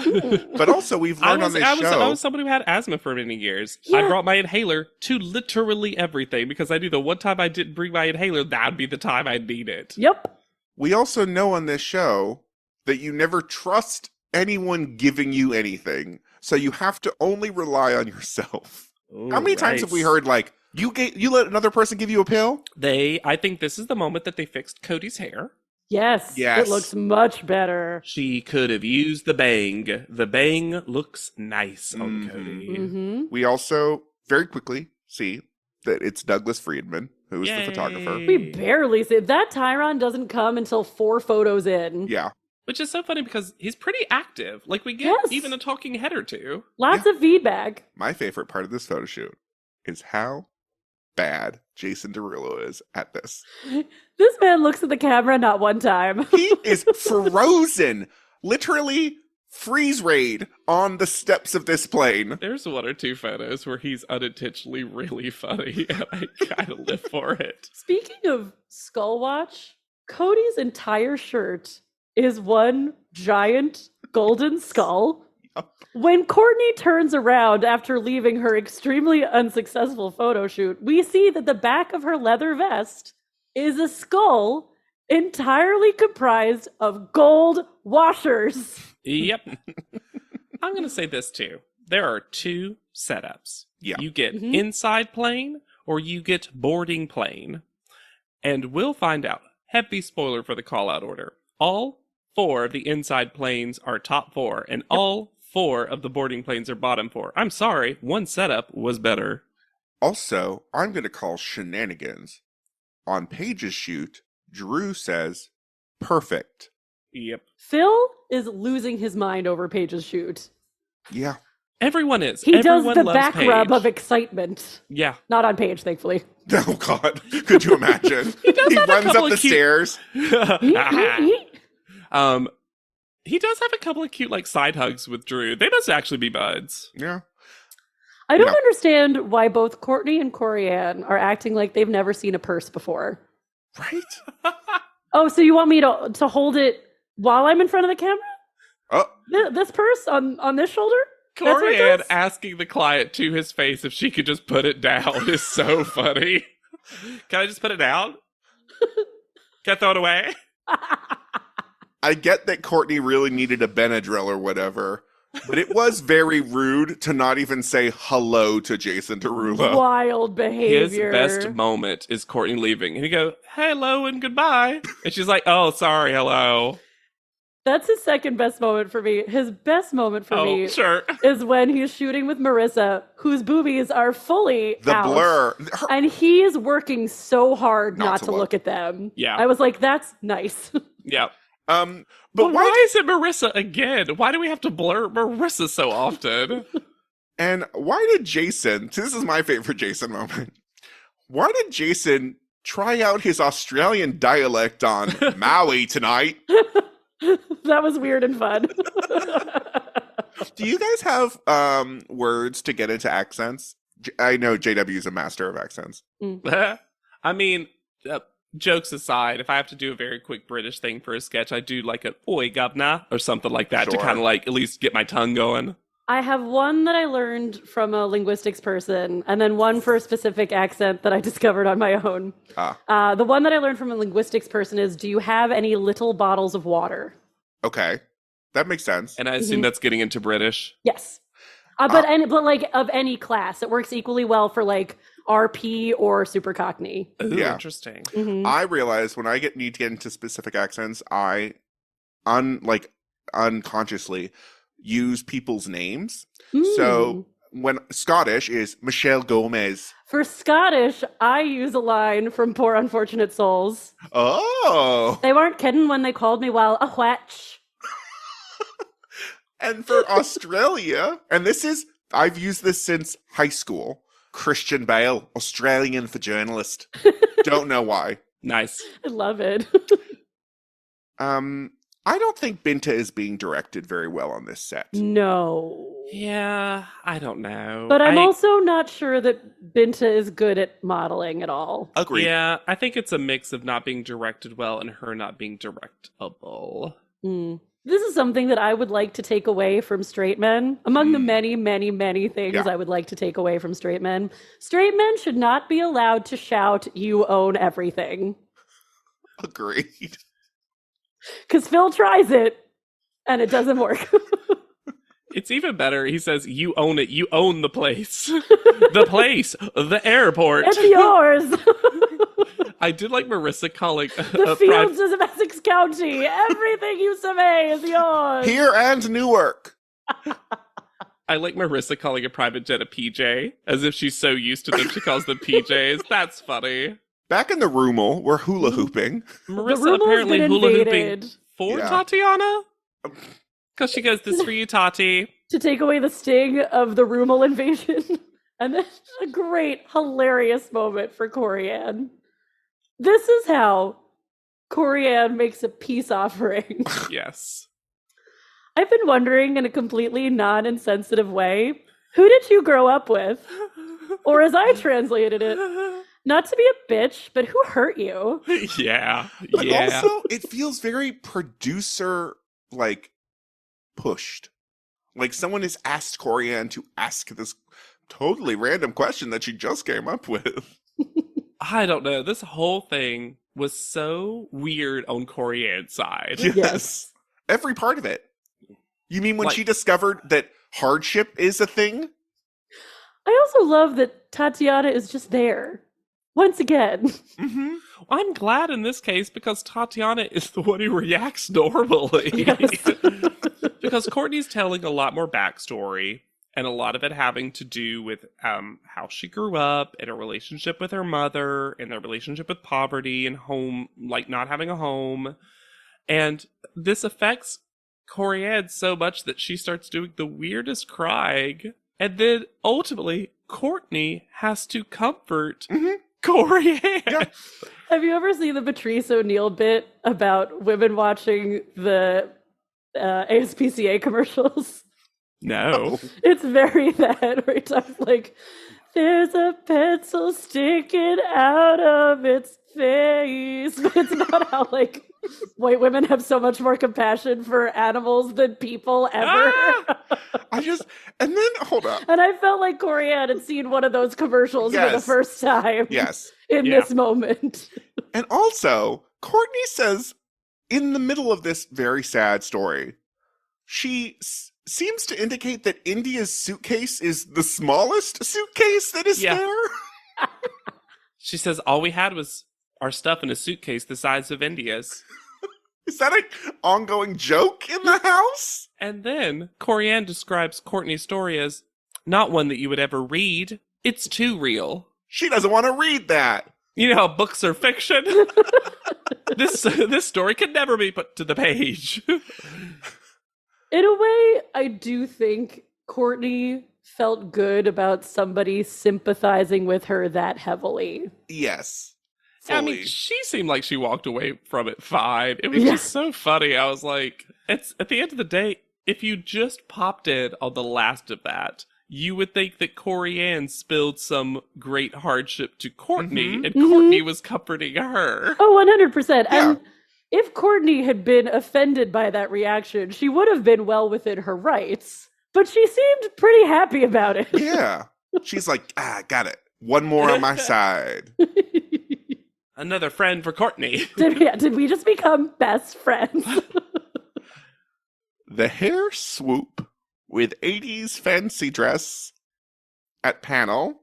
[SPEAKER 3] But also, we've learned on this show.
[SPEAKER 1] I was someone who had asthma for many years. I brought my inhaler to literally everything because I knew the one time I didn't bring my inhaler, that would be the time I'd need it.
[SPEAKER 2] Yep.
[SPEAKER 3] We also know on this show that you never trust anyone giving you anything. So you have to only rely on yourself.
[SPEAKER 1] Ooh,
[SPEAKER 3] How many times have we heard, like, you let another person give you a pill?
[SPEAKER 1] I think this is the moment that they fixed Cody's hair.
[SPEAKER 2] Yes.
[SPEAKER 3] Yes.
[SPEAKER 2] It looks much better.
[SPEAKER 1] She could have used the bang. The bang looks nice on Cody.
[SPEAKER 3] We also very quickly see that it's Douglas Friedman who is the photographer.
[SPEAKER 2] We barely see that. Tyron doesn't come until 4 photos in.
[SPEAKER 3] Yeah.
[SPEAKER 1] Which is so funny because he's pretty active. Like, we get even a talking head or two.
[SPEAKER 2] Lots of feedback.
[SPEAKER 3] My favorite part of this photo shoot is how bad Jason Derulo is at this.
[SPEAKER 2] This man looks at the camera not one time.
[SPEAKER 3] He is frozen. Literally freeze raid on the steps of this plane.
[SPEAKER 1] There's 1 or 2 photos where he's unintentionally really funny, and I kind of live for it.
[SPEAKER 2] Speaking of Skull Watch, Cody's entire shirt is one giant golden skull. When Courtney turns around after leaving her extremely unsuccessful photo shoot, we see that the back of her leather vest is a skull entirely comprised of gold washers.
[SPEAKER 1] Yep. I'm going to say this too. There are 2 setups.
[SPEAKER 3] Yeah.
[SPEAKER 1] You get inside plane or you get boarding plane. And we'll find out. Heavy spoiler for the call out order. All 4 of the inside planes are top 4 and all 4 of the boarding planes are bottom 4. I'm sorry, one setup was better.
[SPEAKER 3] Also, I'm going to call shenanigans. On Paige's shoot, Drew says, perfect.
[SPEAKER 1] Yep.
[SPEAKER 2] Phil is losing his mind over Paige's shoot.
[SPEAKER 3] Yeah.
[SPEAKER 1] Everyone is.
[SPEAKER 2] He
[SPEAKER 1] Everyone
[SPEAKER 2] does the
[SPEAKER 1] loves
[SPEAKER 2] back
[SPEAKER 1] Paige.
[SPEAKER 2] rub of excitement.
[SPEAKER 1] Yeah.
[SPEAKER 2] Not on Paige, thankfully.
[SPEAKER 3] Oh, God. Could you imagine? he
[SPEAKER 1] have a
[SPEAKER 3] runs
[SPEAKER 1] couple
[SPEAKER 3] up the
[SPEAKER 1] of cute-
[SPEAKER 3] stairs.
[SPEAKER 1] He does have a couple of cute, like, side hugs with Drew. They must actually be buds.
[SPEAKER 3] Yeah.
[SPEAKER 2] I don't understand why both Courtney and Corianne are acting like they've never seen a purse before.
[SPEAKER 3] Right?
[SPEAKER 2] Oh, so you want me to hold it while I'm in front of the camera?
[SPEAKER 3] Oh.
[SPEAKER 2] This purse on this shoulder? That's what it
[SPEAKER 1] Corianne
[SPEAKER 2] does?
[SPEAKER 1] asking the client to his face if she could just put it down is so funny. Can I just put it down? Can I throw it away?
[SPEAKER 3] I get that Courtney really needed a Benadryl or whatever, but it was very rude to not even say hello to Jason Derulo.
[SPEAKER 2] Wild behavior.
[SPEAKER 1] His best moment is Courtney leaving. And he go, hello and goodbye. And she's like, oh, sorry, hello.
[SPEAKER 2] That's his second best moment for me. His best moment for me
[SPEAKER 1] sure.
[SPEAKER 2] is when he's shooting with Marissa, whose boobies are fully
[SPEAKER 3] The
[SPEAKER 2] out.
[SPEAKER 3] blur.
[SPEAKER 2] And he is working so hard not to look at them.
[SPEAKER 1] Yeah.
[SPEAKER 2] I was like, that's nice.
[SPEAKER 1] Yeah.
[SPEAKER 3] But
[SPEAKER 1] why is it Marissa again? Why do we have to blur Marissa so often?
[SPEAKER 3] And why did Jason, this is my favorite Jason moment, why did Jason try out his Australian dialect on Maui tonight?
[SPEAKER 2] That was weird and fun.
[SPEAKER 3] Do you guys have words to get into accents? I know JW is a master of accents.
[SPEAKER 1] I mean, jokes aside, if I have to do a very quick British thing for a sketch, I do like an oi governor or something like that to kind of like at least get my tongue going.
[SPEAKER 2] I have one that I learned from a linguistics person, and then one for a specific accent that I discovered on my own. The one that I learned from a linguistics person is, do you have any little bottles of water?
[SPEAKER 3] Okay. That makes sense.
[SPEAKER 1] And I assume that's getting into British.
[SPEAKER 2] Yes. But like of any class. It works equally well for like RP or Super Cockney.
[SPEAKER 1] Ooh,
[SPEAKER 3] Yeah.
[SPEAKER 1] Interesting.
[SPEAKER 2] Mhm.
[SPEAKER 3] I realize when I need to get into specific accents, I unconsciously use people's names. So when Scottish is Michelle Gomez.
[SPEAKER 2] For Scottish, I use a line from Poor Unfortunate Souls.
[SPEAKER 3] Oh.
[SPEAKER 2] They weren't kidding when they called me, well, a whetch.
[SPEAKER 3] And for Australia, and I've used this since high school. Christian Bale, Australian for journalist. Don't know why.
[SPEAKER 1] Nice.
[SPEAKER 2] I love it.
[SPEAKER 3] I don't think Binta is being directed very well on this set.
[SPEAKER 2] No.
[SPEAKER 1] Yeah, I don't know.
[SPEAKER 2] But I'm also not sure that Binta is good at modeling at all.
[SPEAKER 3] Agreed.
[SPEAKER 1] Yeah, I think it's a mix of not being directed well and her not being directable.
[SPEAKER 2] This is something that I would like to take away from straight men. Among the many, many, many things I would like to take away from straight men. Straight men should not be allowed to shout, "You own everything."
[SPEAKER 3] Agreed.
[SPEAKER 2] Because Phil tries it, and it doesn't work.
[SPEAKER 1] It's even better. He says, "You own it. You own the place. The place. The airport.
[SPEAKER 2] It's yours."
[SPEAKER 1] I did like Marissa calling
[SPEAKER 2] The fields of Essex County. Everything you survey is yours.
[SPEAKER 3] Here and Newark.
[SPEAKER 1] I like Marissa calling a private jet a PJ, as if she's so used to them she calls them PJs. That's funny.
[SPEAKER 3] Back in the Roomel, we're hula hooping.
[SPEAKER 1] Marissa apparently hula hooping for
[SPEAKER 3] Yeah.
[SPEAKER 1] Tatiana? Because she goes, "This for you, Tati."
[SPEAKER 2] To take away the sting of the Roomel invasion. And then a great, hilarious moment for Corianne. This is how Corianne makes a peace offering.
[SPEAKER 1] Yes.
[SPEAKER 2] I've been wondering in a completely non-insensitive way, who did you grow up with? Or as I translated it, not to be a bitch, but who hurt you?
[SPEAKER 1] Yeah.
[SPEAKER 3] But
[SPEAKER 1] Yeah.
[SPEAKER 3] also, it feels very producer, pushed. Like someone has asked Corianne to ask this totally random question that she just came up with.
[SPEAKER 1] I don't know. This whole thing was so weird on Corianne's side.
[SPEAKER 3] Yes. Every part of it. You mean when she discovered that hardship is a thing?
[SPEAKER 2] I also love that Tatiana is just there. Once again.
[SPEAKER 1] Mm-hmm. I'm glad in this case because Tatiana is the one who reacts normally.
[SPEAKER 2] Yes.
[SPEAKER 1] Because Courtney's telling a lot more backstory, and a lot of it having to do with how she grew up, and her relationship with her mother, and their relationship with poverty and home, not having a home. And this affects Corianne so much that she starts doing the weirdest crying. And then ultimately, Courtney has to comfort Corianne.
[SPEAKER 3] Yeah.
[SPEAKER 2] Have you ever seen the Patrice O'Neill bit about women watching the ASPCA commercials?
[SPEAKER 1] No.
[SPEAKER 2] It's very that, where he talks like, "There's a pencil sticking out of its face." But it's about how, white women have so much more compassion for animals than people ever.
[SPEAKER 3] And then, hold up.
[SPEAKER 2] And I felt like Corianne had seen one of those commercials for the
[SPEAKER 3] Yes.
[SPEAKER 2] first time.
[SPEAKER 3] Yes.
[SPEAKER 2] In this moment.
[SPEAKER 3] And also, Courtney says, in the middle of this very sad story, she seems to indicate that India's suitcase is the smallest suitcase that is there.
[SPEAKER 1] She says all we had was our stuff in a suitcase the size of India's.
[SPEAKER 3] Is that an ongoing joke in the house?
[SPEAKER 1] And then Corianne describes Courtney's story as not one that you would ever read. It's too real.
[SPEAKER 3] She doesn't want to read that.
[SPEAKER 1] You know how books are fiction? This story could never be put to the page.
[SPEAKER 2] In a way, I do think Courtney felt good about somebody sympathizing with her that heavily.
[SPEAKER 3] Yes.
[SPEAKER 1] I mean, she seemed like she walked away from it fine. It was just so funny. I was like, it's at the end of the day, if you just popped in on the last of that, you would think that Corianne spilled some great hardship to Courtney, and Courtney was comforting her.
[SPEAKER 2] Oh, 100%.
[SPEAKER 3] Yeah.
[SPEAKER 2] And if Courtney had been offended by that reaction, she would have been well within her rights. But she seemed pretty happy about it.
[SPEAKER 3] Yeah. She's like, got it. One more on my side.
[SPEAKER 1] Another friend for Courtney.
[SPEAKER 2] Did we just become best friends?
[SPEAKER 3] The hair swoop with 80s fancy dress at panel.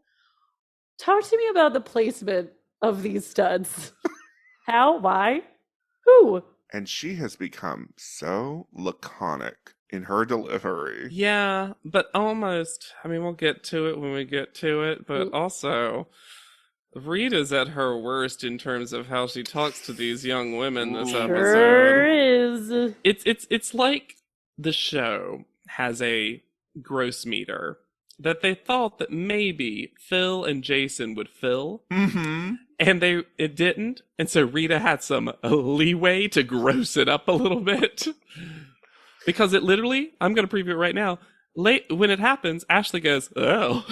[SPEAKER 2] Talk to me about the placement of these studs. How? Why? Who?
[SPEAKER 3] And she has become so laconic in her delivery.
[SPEAKER 1] Yeah, but almost. I mean, we'll get to it when we get to it, but also, Rita's at her worst in terms of how she talks to these young women this episode.
[SPEAKER 2] Sure is.
[SPEAKER 1] It's like the show has a gross meter that they thought that maybe Phil and Jason would fill,
[SPEAKER 3] Mm-hmm.
[SPEAKER 1] and it didn't, and so Rita had some leeway to gross it up a little bit. Because it literally, I'm going to preview it right now, when it happens, Ashley goes, oh.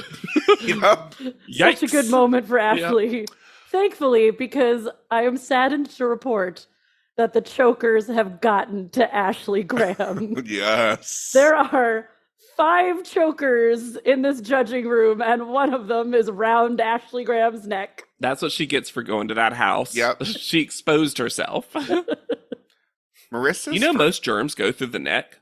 [SPEAKER 3] Yep.
[SPEAKER 2] Such a good moment for Ashley.
[SPEAKER 1] Yep.
[SPEAKER 2] Thankfully, because I am saddened to report that the chokers have gotten to Ashley Graham.
[SPEAKER 3] Yes.
[SPEAKER 2] There are 5 chokers in this judging room, and one of them is around Ashley Graham's neck.
[SPEAKER 1] That's what she gets for going to that house.
[SPEAKER 3] Yep.
[SPEAKER 1] She exposed herself.
[SPEAKER 3] Marissa's
[SPEAKER 1] You know most germs go through the neck.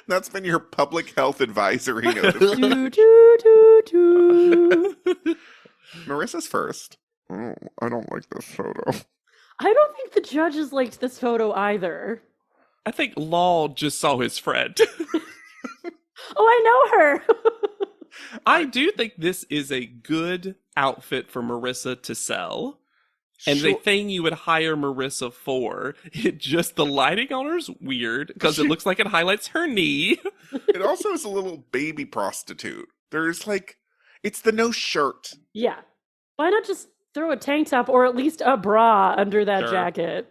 [SPEAKER 3] That's been your public health advisory note.
[SPEAKER 2] Do, do, do, do.
[SPEAKER 3] Marissa's first. Oh, I don't like this photo.
[SPEAKER 2] I don't think the judges liked this photo either.
[SPEAKER 1] I think Law just saw his friend.
[SPEAKER 2] Oh, I know her.
[SPEAKER 1] I do think this is a good outfit for Marissa to sell. And
[SPEAKER 3] Sure.
[SPEAKER 1] the thing you would hire Marissa for, the lighting on her is weird because it looks like it highlights her knee.
[SPEAKER 3] It also is a little baby prostitute. There's it's the no shirt.
[SPEAKER 2] Yeah. Why not just throw a tank top or at least a bra under that
[SPEAKER 1] Sure.
[SPEAKER 2] jacket?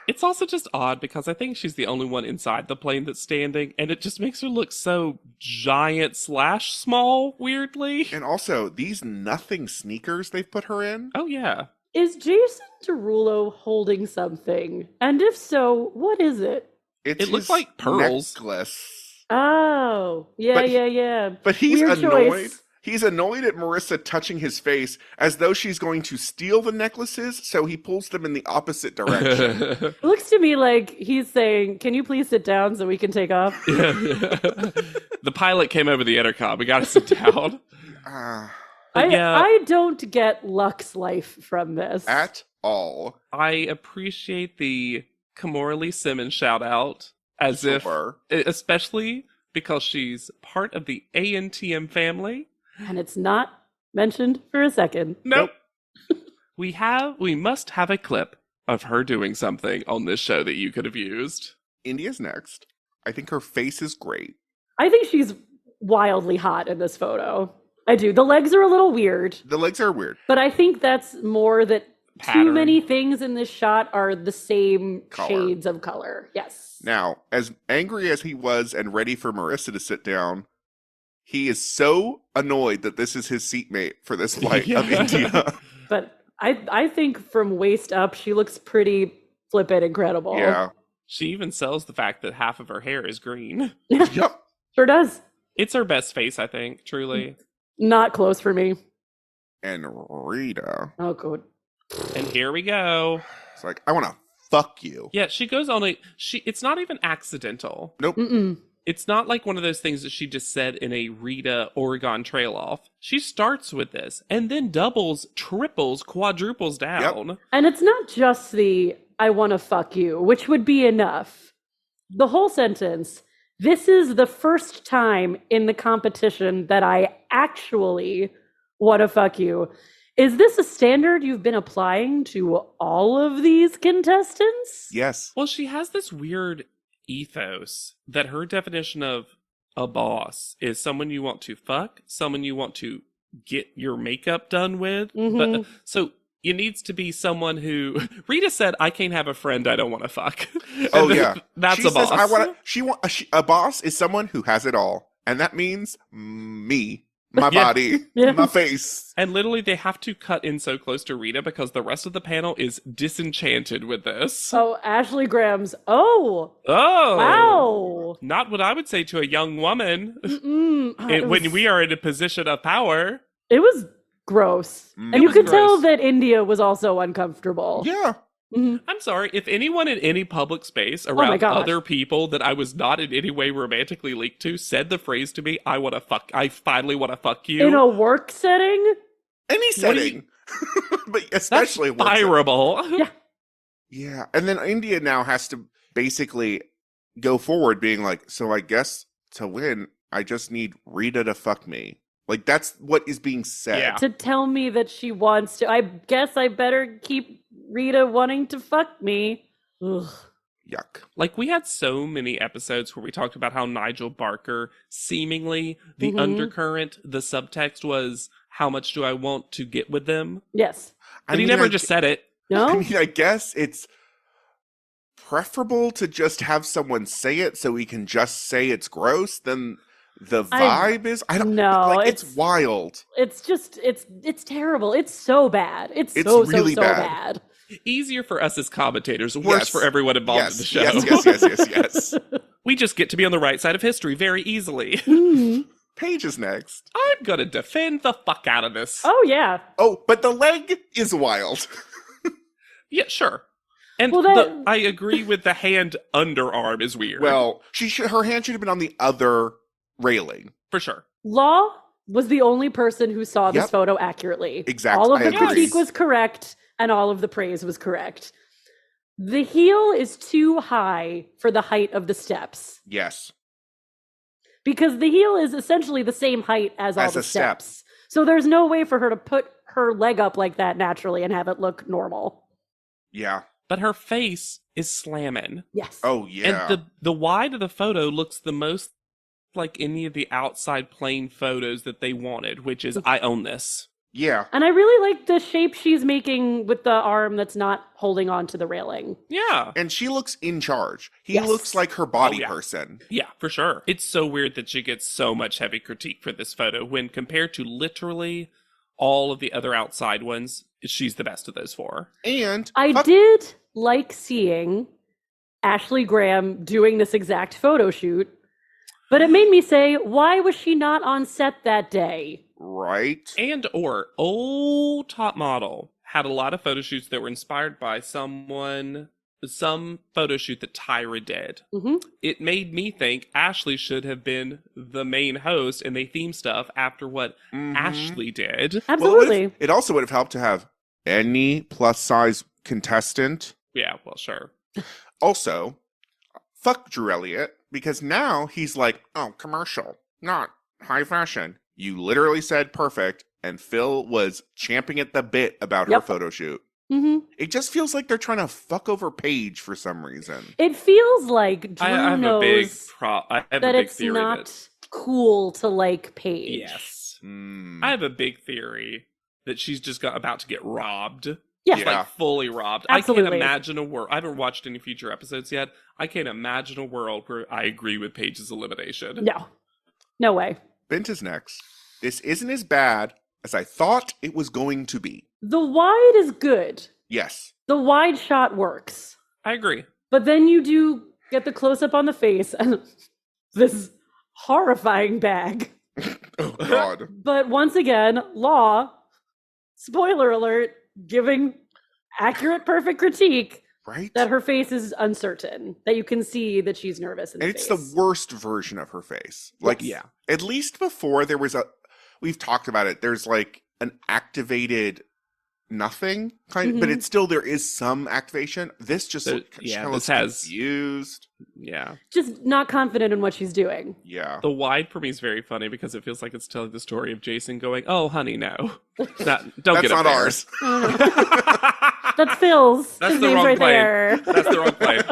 [SPEAKER 1] It's also just odd because I think she's the only one inside the plane that's standing, and it just makes her look so giant / small, weirdly.
[SPEAKER 3] And also, these nothing sneakers they've put her in.
[SPEAKER 1] Oh, yeah.
[SPEAKER 2] Is Jason Derulo holding something? And if so, what is it?
[SPEAKER 3] It
[SPEAKER 1] looks
[SPEAKER 3] his
[SPEAKER 1] like pearls.
[SPEAKER 3] Necklace.
[SPEAKER 2] Oh, yeah,
[SPEAKER 3] But
[SPEAKER 2] yeah.
[SPEAKER 3] But he's
[SPEAKER 2] Weird
[SPEAKER 3] annoyed.
[SPEAKER 2] choice.
[SPEAKER 3] He's annoyed at Marissa touching his face as though she's going to steal the necklaces, so he pulls them in the opposite direction.
[SPEAKER 2] It looks to me like he's saying, "Can you please sit down so we can take off?"
[SPEAKER 1] The pilot came over the intercom. We gotta sit down.
[SPEAKER 2] I don't get Luck's life from this.
[SPEAKER 3] At all.
[SPEAKER 1] I appreciate the Kimora Lee Simmons shout out, as especially because she's part of the ANTM family.
[SPEAKER 2] And it's not mentioned for a second.
[SPEAKER 1] Nope. We must have a clip of her doing something on this show that you could have used.
[SPEAKER 3] India's next. I think her face is great.
[SPEAKER 2] I think she's wildly hot in this photo. I do. The legs are a little weird.
[SPEAKER 3] The legs are weird.
[SPEAKER 2] But I think that's more that
[SPEAKER 1] Pattern.
[SPEAKER 2] too many things in this shot are the same
[SPEAKER 3] Color.
[SPEAKER 2] shades of color. Yes.
[SPEAKER 3] Now, as angry as he was and ready for Marissa to sit down, he is so annoyed that this is his seatmate for this flight of India.
[SPEAKER 2] But I think from waist up, she looks pretty flippin' incredible.
[SPEAKER 3] Yeah.
[SPEAKER 1] She even sells the fact that half of her hair is green.
[SPEAKER 3] Yep.
[SPEAKER 2] Sure does.
[SPEAKER 1] It's her best face, I think, truly.
[SPEAKER 2] Not close for me.
[SPEAKER 3] And Rita.
[SPEAKER 2] Oh, good.
[SPEAKER 1] And here we go.
[SPEAKER 3] It's like, I want to fuck you.
[SPEAKER 1] Yeah, she goes on it's not even accidental.
[SPEAKER 3] Nope.
[SPEAKER 2] Mm-mm.
[SPEAKER 1] It's not like one of those things that she just said in a Rita Oregon trail off. She starts with this and then doubles, triples, quadruples down.
[SPEAKER 2] And it's not just the "I want to fuck you," which would be enough. The whole sentence, "This is the first time in the competition that I actually want to fuck you." Is this a standard you've been applying to all of these contestants?
[SPEAKER 3] Yes.
[SPEAKER 1] Well, she has this weird ethos that her definition of a boss is someone you want to fuck, someone you want to get your makeup done with.
[SPEAKER 2] Mhm.
[SPEAKER 1] But so it needs to be someone who Rita said, "I can't have a friend I don't want to fuck."
[SPEAKER 3] Oh yeah,
[SPEAKER 1] that's
[SPEAKER 3] she
[SPEAKER 1] a boss.
[SPEAKER 3] Says, a boss is someone who has it all, and that means me, my body, my face.
[SPEAKER 1] And literally, they have to cut in so close to Rita because the rest of the panel is disenchanted with this.
[SPEAKER 2] Oh, Ashley Graham's. Oh, wow.
[SPEAKER 1] Not what I would say to a young woman
[SPEAKER 2] When
[SPEAKER 1] we are in a position of power.
[SPEAKER 2] It was gross. And you could tell that India was also uncomfortable.
[SPEAKER 3] Yeah.
[SPEAKER 1] I'm sorry, if anyone in any public space around other people that I was not in any way romantically linked to said the phrase to me, I finally want to fuck you.
[SPEAKER 2] In a work setting?
[SPEAKER 3] Any setting. But especially
[SPEAKER 1] that's fireable.
[SPEAKER 2] Yeah.
[SPEAKER 3] Yeah. And then India now has to basically go forward being like, so I guess to win, I just need Rita to fuck me. Like, that's what is being said.
[SPEAKER 2] Yeah. To tell me that she wants to. I guess I better keep Rita wanting to fuck me. Ugh.
[SPEAKER 3] Yuck.
[SPEAKER 1] Like, we had so many episodes where we talked about how Nigel Barker, seemingly, the undercurrent, the subtext was, how much do I want to get with them?
[SPEAKER 2] Yes.
[SPEAKER 1] But he never just said it.
[SPEAKER 2] No?
[SPEAKER 3] I mean, I guess it's preferable to just have someone say it so we can just say it's gross than the vibe is. I don't know. Like, it's wild.
[SPEAKER 2] It's just, it's terrible. It's so bad. It's
[SPEAKER 3] really
[SPEAKER 2] so bad.
[SPEAKER 1] Easier for us as commentators, worse for everyone involved in the show.
[SPEAKER 3] Yes.
[SPEAKER 1] We just get to be on the right side of history very easily.
[SPEAKER 3] Paige is next.
[SPEAKER 1] I'm gonna defend the fuck out of this.
[SPEAKER 2] Oh, yeah.
[SPEAKER 3] Oh, but the leg is wild.
[SPEAKER 1] Yeah, sure. And I agree with the hand underarm is weird.
[SPEAKER 3] Well, her hand should have been on the other railing.
[SPEAKER 1] For sure.
[SPEAKER 2] Law was the only person who saw this photo accurately.
[SPEAKER 3] Exactly.
[SPEAKER 2] All of the critique was correct, and all of the praise was correct. The heel is too high for the height of the steps.
[SPEAKER 3] Yes.
[SPEAKER 2] Because the heel is essentially the same height as all the steps. So there's no way for her to put her leg up like that naturally and have it look normal.
[SPEAKER 3] Yeah.
[SPEAKER 1] But her face is slamming.
[SPEAKER 2] Yes.
[SPEAKER 3] Oh, yeah.
[SPEAKER 1] And the wide of the photo looks the most like any of the outside plane photos that they wanted, which is, I own this.
[SPEAKER 3] Yeah.
[SPEAKER 2] And I really like the shape she's making with the arm that's not holding on to the railing.
[SPEAKER 1] Yeah.
[SPEAKER 3] And she looks in charge. He looks like her body person.
[SPEAKER 1] Yeah, for sure. It's so weird that she gets so much heavy critique for this photo when compared to literally all of the other outside ones, she's the best of those four.
[SPEAKER 3] And
[SPEAKER 2] I did like seeing Ashley Graham doing this exact photo shoot, but it made me say, why was she not on set that day?
[SPEAKER 3] Right.
[SPEAKER 1] And or old top model had a lot of photo shoots that were inspired by some photo shoot that Tyra did. It made me think Ashley should have been the main host and they theme stuff after what Ashley did.
[SPEAKER 2] Absolutely.
[SPEAKER 3] Well, it also would have helped to have any plus size contestant.
[SPEAKER 1] Yeah, well, sure.
[SPEAKER 3] Also, fuck Drew Elliott, because now he's like, oh, commercial, not high fashion. You literally said perfect, and Phil was champing at the bit about her photo shoot. It just feels like they're trying to fuck over Paige for some reason.
[SPEAKER 2] It feels like Drew
[SPEAKER 1] I have
[SPEAKER 2] knows
[SPEAKER 1] a big that
[SPEAKER 2] it's
[SPEAKER 1] theory
[SPEAKER 2] not cool to like Paige.
[SPEAKER 1] Yes. I have a big theory that she's just about to get robbed.
[SPEAKER 2] Yeah.
[SPEAKER 1] Just, like, fully robbed.
[SPEAKER 2] Absolutely.
[SPEAKER 1] I can't imagine a world. I haven't watched any future episodes yet. I can't imagine a world where I agree with Paige's elimination.
[SPEAKER 2] No. No way.
[SPEAKER 3] Bint is next. This isn't as bad as I thought it was going to be.
[SPEAKER 2] The wide is good.
[SPEAKER 3] Yes.
[SPEAKER 2] The wide shot works.
[SPEAKER 1] I agree.
[SPEAKER 2] But then you do get the close up on the face and this horrifying bag.
[SPEAKER 3] Oh, God.
[SPEAKER 2] But once again, Law, spoiler alert, giving accurate, perfect critique.
[SPEAKER 3] Right?
[SPEAKER 2] That her face is uncertain. That you can see that she's nervous in the
[SPEAKER 3] and
[SPEAKER 2] face.
[SPEAKER 3] it's the worst version of her face. Like, at least before there was we've talked about it, there's like an activated nothing kind of, but it's still, there is some activation. This just
[SPEAKER 1] this has
[SPEAKER 3] confused.
[SPEAKER 1] Yeah.
[SPEAKER 2] Just not confident in what she's doing.
[SPEAKER 3] Yeah.
[SPEAKER 1] The wide for me is very funny because it feels like it's telling the story of Jason going, oh, honey, no. Don't
[SPEAKER 3] That's
[SPEAKER 1] get
[SPEAKER 3] not
[SPEAKER 1] up
[SPEAKER 3] ours.
[SPEAKER 2] That's Phil's.
[SPEAKER 1] That's
[SPEAKER 2] His
[SPEAKER 1] the
[SPEAKER 2] name's
[SPEAKER 1] wrong
[SPEAKER 2] right
[SPEAKER 1] plane.
[SPEAKER 2] there.
[SPEAKER 1] That's the wrong plane.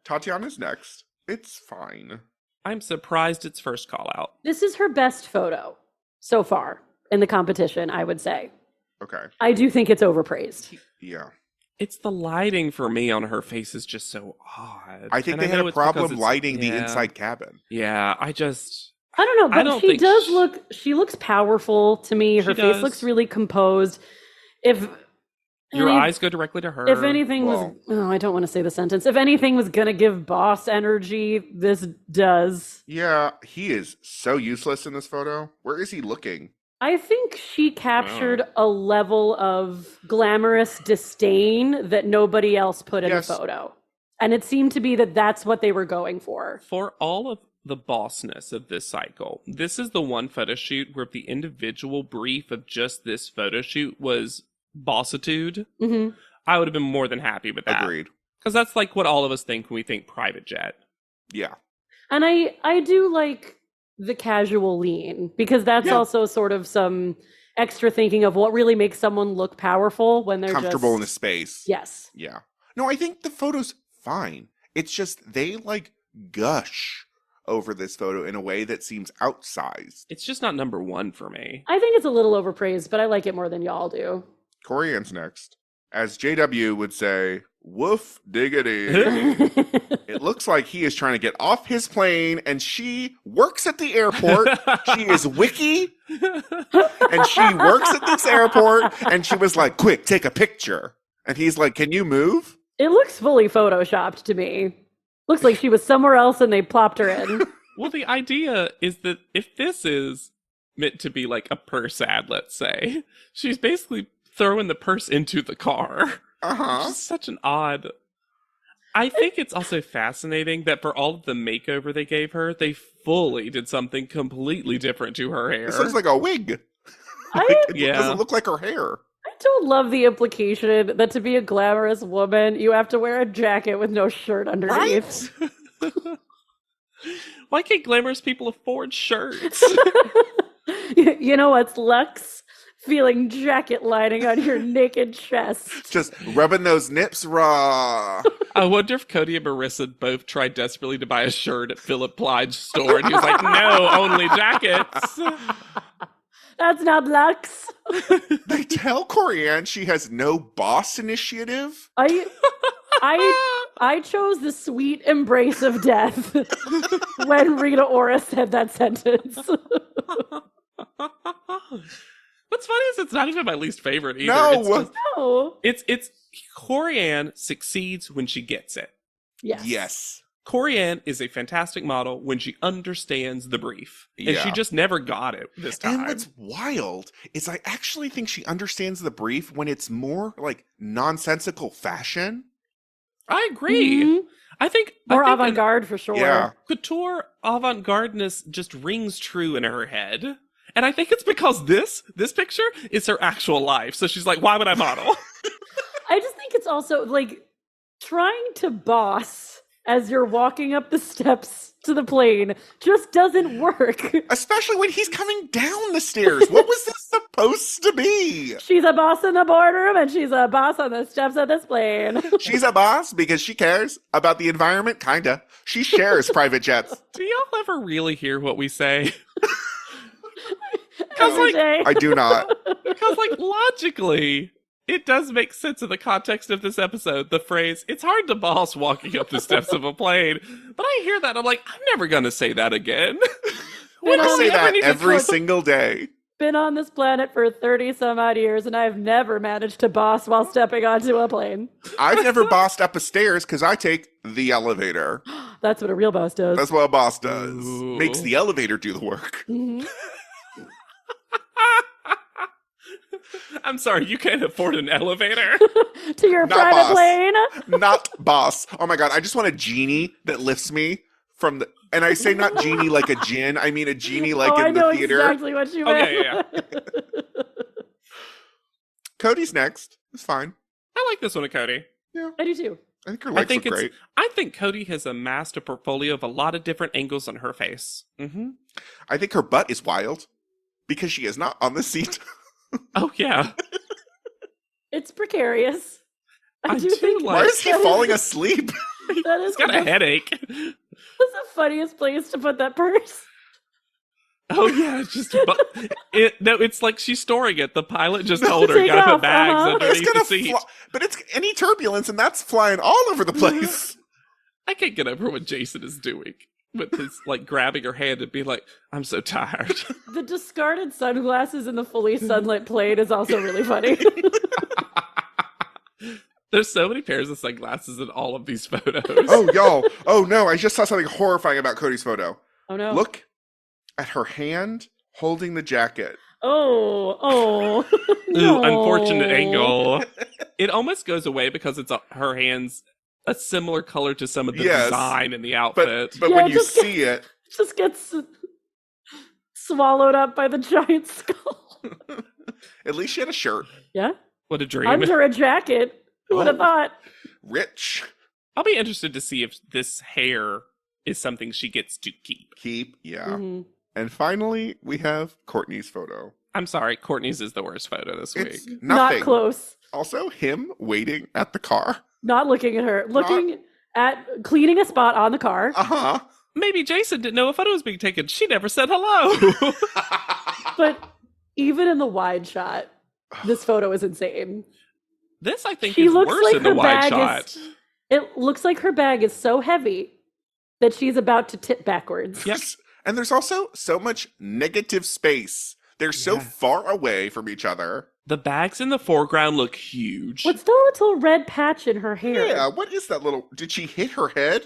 [SPEAKER 3] Tatiana's next. It's fine.
[SPEAKER 1] I'm surprised it's first call out.
[SPEAKER 2] This is her best photo so far in the competition, I would say.
[SPEAKER 3] Okay.
[SPEAKER 2] I do think it's overpraised.
[SPEAKER 3] Yeah.
[SPEAKER 1] It's the lighting for me on her face is just so odd.
[SPEAKER 3] I think
[SPEAKER 1] And
[SPEAKER 3] they had
[SPEAKER 1] know
[SPEAKER 3] a
[SPEAKER 1] it's because
[SPEAKER 3] problem
[SPEAKER 1] it's-
[SPEAKER 3] lighting the
[SPEAKER 1] yeah.
[SPEAKER 3] inside cabin.
[SPEAKER 1] Yeah, I
[SPEAKER 2] don't know, but
[SPEAKER 1] don't
[SPEAKER 2] she
[SPEAKER 1] think
[SPEAKER 2] does look, she looks powerful to me. Her
[SPEAKER 1] She
[SPEAKER 2] face
[SPEAKER 1] does.
[SPEAKER 2] looks really composed. If
[SPEAKER 1] Your
[SPEAKER 2] any-
[SPEAKER 1] eyes go directly to her.
[SPEAKER 2] If anything I don't want to say the sentence. If anything was going to give boss energy, this does.
[SPEAKER 3] Yeah, he is so useless in this photo. Where is he looking?
[SPEAKER 2] I think she captured a level of glamorous disdain that nobody else put in the photo. And it seemed to be that that's what they were going for.
[SPEAKER 1] For all of the bossness of this cycle, this is the one photo shoot where if the individual brief of just this photo shoot was bossitude, I would have been more than happy with that.
[SPEAKER 3] Agreed.
[SPEAKER 1] Because that's like what all of us think when we think private jet.
[SPEAKER 3] Yeah.
[SPEAKER 2] And I do like the casual lean, because that's also sort of some extra thinking of what really makes someone look powerful when they're
[SPEAKER 3] comfortable
[SPEAKER 2] just
[SPEAKER 3] in a space.
[SPEAKER 2] Yes.
[SPEAKER 3] Yeah. No, I think the photo's fine. It's just they like gush over this photo in a way that seems outsized.
[SPEAKER 1] It's just not number one for me.
[SPEAKER 2] I think it's a little overpraised, but I like it more than y'all do.
[SPEAKER 3] Corian's next. As JW would say, woof diggity. It looks like he is trying to get off his plane and she works at the airport. She is Wiki and she works at this airport and she was like, quick, take a picture. And he's like, can you move?
[SPEAKER 2] It looks fully photoshopped to me. Looks like she was somewhere else and they plopped her in.
[SPEAKER 1] Well, the idea is that if this is meant to be like a purse ad, let's say, she's basically throwing the purse into the car.
[SPEAKER 3] Uh-huh.
[SPEAKER 1] Just such an odd... I think it's also fascinating that for all of the makeover they gave her, they fully did something completely different to her hair.
[SPEAKER 3] This looks like a wig. It doesn't look like her hair.
[SPEAKER 2] I don't love the implication that to be a glamorous woman, you have to wear a jacket with no shirt underneath.
[SPEAKER 1] Right? Why can't glamorous people afford shirts?
[SPEAKER 2] You know what's Lux? Feeling jacket lining on your naked chest.
[SPEAKER 3] Just rubbing those nips raw.
[SPEAKER 1] I wonder if Cody and Marissa both tried desperately to buy a shirt at Philip Plyde's store, and he was like, no, only jackets.
[SPEAKER 2] That's not Lux.
[SPEAKER 3] They tell Corianne she has no boss initiative.
[SPEAKER 2] I chose the sweet embrace of death when Rita Ora said that sentence.
[SPEAKER 1] What's funny is it's not even my least favorite either.
[SPEAKER 3] No.
[SPEAKER 1] It's Corianne succeeds when she gets it.
[SPEAKER 3] Yes.
[SPEAKER 1] Corianne is a fantastic model when she understands the brief. And she just never got it this time.
[SPEAKER 3] And what's wild is I actually think she understands the brief when it's more like nonsensical fashion.
[SPEAKER 1] I agree.
[SPEAKER 2] Mm-hmm.
[SPEAKER 1] I think
[SPEAKER 2] more avant-garde for sure.
[SPEAKER 3] Yeah.
[SPEAKER 1] Couture avant-gardeness just rings true in her head. And I think it's because this picture is her actual life. So she's like, why would I model?
[SPEAKER 2] I just think it's also like trying to boss as you're walking up the steps to the plane just doesn't work.
[SPEAKER 3] Especially when he's coming down the stairs. What was this supposed to be?
[SPEAKER 2] She's a boss in the boardroom and she's a boss on the steps of this plane.
[SPEAKER 3] She's a boss because she cares about the environment, kinda. She shares private jets.
[SPEAKER 1] Do y'all ever really hear what we say?
[SPEAKER 3] I do not.
[SPEAKER 1] Because, like, logically, it does make sense in the context of this episode. The phrase, it's hard to boss walking up the steps of a plane. But I hear that, I'm like, I'm never going to say that again.
[SPEAKER 3] I say that every single day.
[SPEAKER 2] Been on this planet for 30 some odd years and I've never managed to boss while stepping onto a plane.
[SPEAKER 3] I've never bossed up a stairs because I take the elevator.
[SPEAKER 2] That's what a real boss does.
[SPEAKER 3] That's what a boss does.
[SPEAKER 1] Ooh.
[SPEAKER 3] Makes the elevator do the work.
[SPEAKER 2] Mm-hmm.
[SPEAKER 1] I'm sorry, you can't afford an elevator.
[SPEAKER 2] To your
[SPEAKER 3] Not
[SPEAKER 2] private
[SPEAKER 3] boss.
[SPEAKER 2] plane?
[SPEAKER 3] Not boss. Oh my god, I just want a genie that lifts me from the... And I say not genie like a djinn, I mean a genie like
[SPEAKER 2] I
[SPEAKER 3] in the
[SPEAKER 2] know
[SPEAKER 3] theater.
[SPEAKER 2] exactly what you meant.
[SPEAKER 1] Okay, yeah.
[SPEAKER 3] Cody's next. It's fine.
[SPEAKER 1] I like this one of Cody.
[SPEAKER 3] Yeah.
[SPEAKER 2] I do too.
[SPEAKER 3] I think her legs look great.
[SPEAKER 1] I think Cody has amassed a portfolio of a lot of different angles on her face. Mm-hmm.
[SPEAKER 3] I think her butt is wild because she is not on the seat.
[SPEAKER 1] Oh, yeah.
[SPEAKER 2] It's precarious.
[SPEAKER 1] I do
[SPEAKER 2] think
[SPEAKER 1] like-
[SPEAKER 3] Why is he falling asleep?
[SPEAKER 2] That is
[SPEAKER 1] He's got a headache.
[SPEAKER 2] That's the funniest place to put that purse.
[SPEAKER 1] Oh yeah, it's just it's like she's storing it. The pilot just told her
[SPEAKER 2] Take
[SPEAKER 1] gotta
[SPEAKER 2] off,
[SPEAKER 1] put bags
[SPEAKER 2] uh-huh.
[SPEAKER 1] underneath the seat.
[SPEAKER 3] But it's any turbulence, and that's flying all over the place.
[SPEAKER 1] I can't get over what Jason is doing with his like grabbing her hand and being like, "I'm so tired."
[SPEAKER 2] The discarded sunglasses in the fully sunlit plane is also really funny.
[SPEAKER 1] There's so many pairs of sunglasses in all of these photos.
[SPEAKER 3] Oh, y'all. Oh, no. I just saw something horrifying about Cody's photo.
[SPEAKER 2] Oh, no.
[SPEAKER 3] Look at her hand holding the jacket.
[SPEAKER 2] Oh.
[SPEAKER 1] Ooh, unfortunate angle. It almost goes away because it's her hands a similar color to some of the design in the outfit.
[SPEAKER 3] But when you see it...
[SPEAKER 2] just gets swallowed up by the giant skull.
[SPEAKER 3] At least she had a shirt.
[SPEAKER 2] Yeah.
[SPEAKER 1] What a dream.
[SPEAKER 2] Under a jacket. Who would have thought?
[SPEAKER 3] Rich.
[SPEAKER 1] I'll be interested to see if this hair is something she gets to keep.
[SPEAKER 3] Yeah.
[SPEAKER 2] Mm-hmm.
[SPEAKER 3] And finally, we have Courtney's photo.
[SPEAKER 1] I'm sorry, Courtney's is the worst photo this week.
[SPEAKER 3] It's nothing.
[SPEAKER 2] Not close.
[SPEAKER 3] Also, him waiting at the car.
[SPEAKER 2] Not looking at her. Looking at cleaning a spot on the car.
[SPEAKER 3] Uh-huh.
[SPEAKER 1] Maybe Jason didn't know a photo was being taken. She never said hello.
[SPEAKER 2] But even in the wide shot, this photo is insane.
[SPEAKER 1] This, I think,
[SPEAKER 2] She
[SPEAKER 1] is
[SPEAKER 2] looks
[SPEAKER 1] worse
[SPEAKER 2] like
[SPEAKER 1] in the
[SPEAKER 2] her
[SPEAKER 1] wide
[SPEAKER 2] bag
[SPEAKER 1] shot.
[SPEAKER 2] It looks like her bag is so heavy that she's about to tip backwards.
[SPEAKER 1] Yep.
[SPEAKER 3] And there's also so much negative space. They're so far away from each other.
[SPEAKER 1] The bags in the foreground look huge.
[SPEAKER 2] What's the little red patch in her hair?
[SPEAKER 3] Yeah, what is that little... Did she hit her head?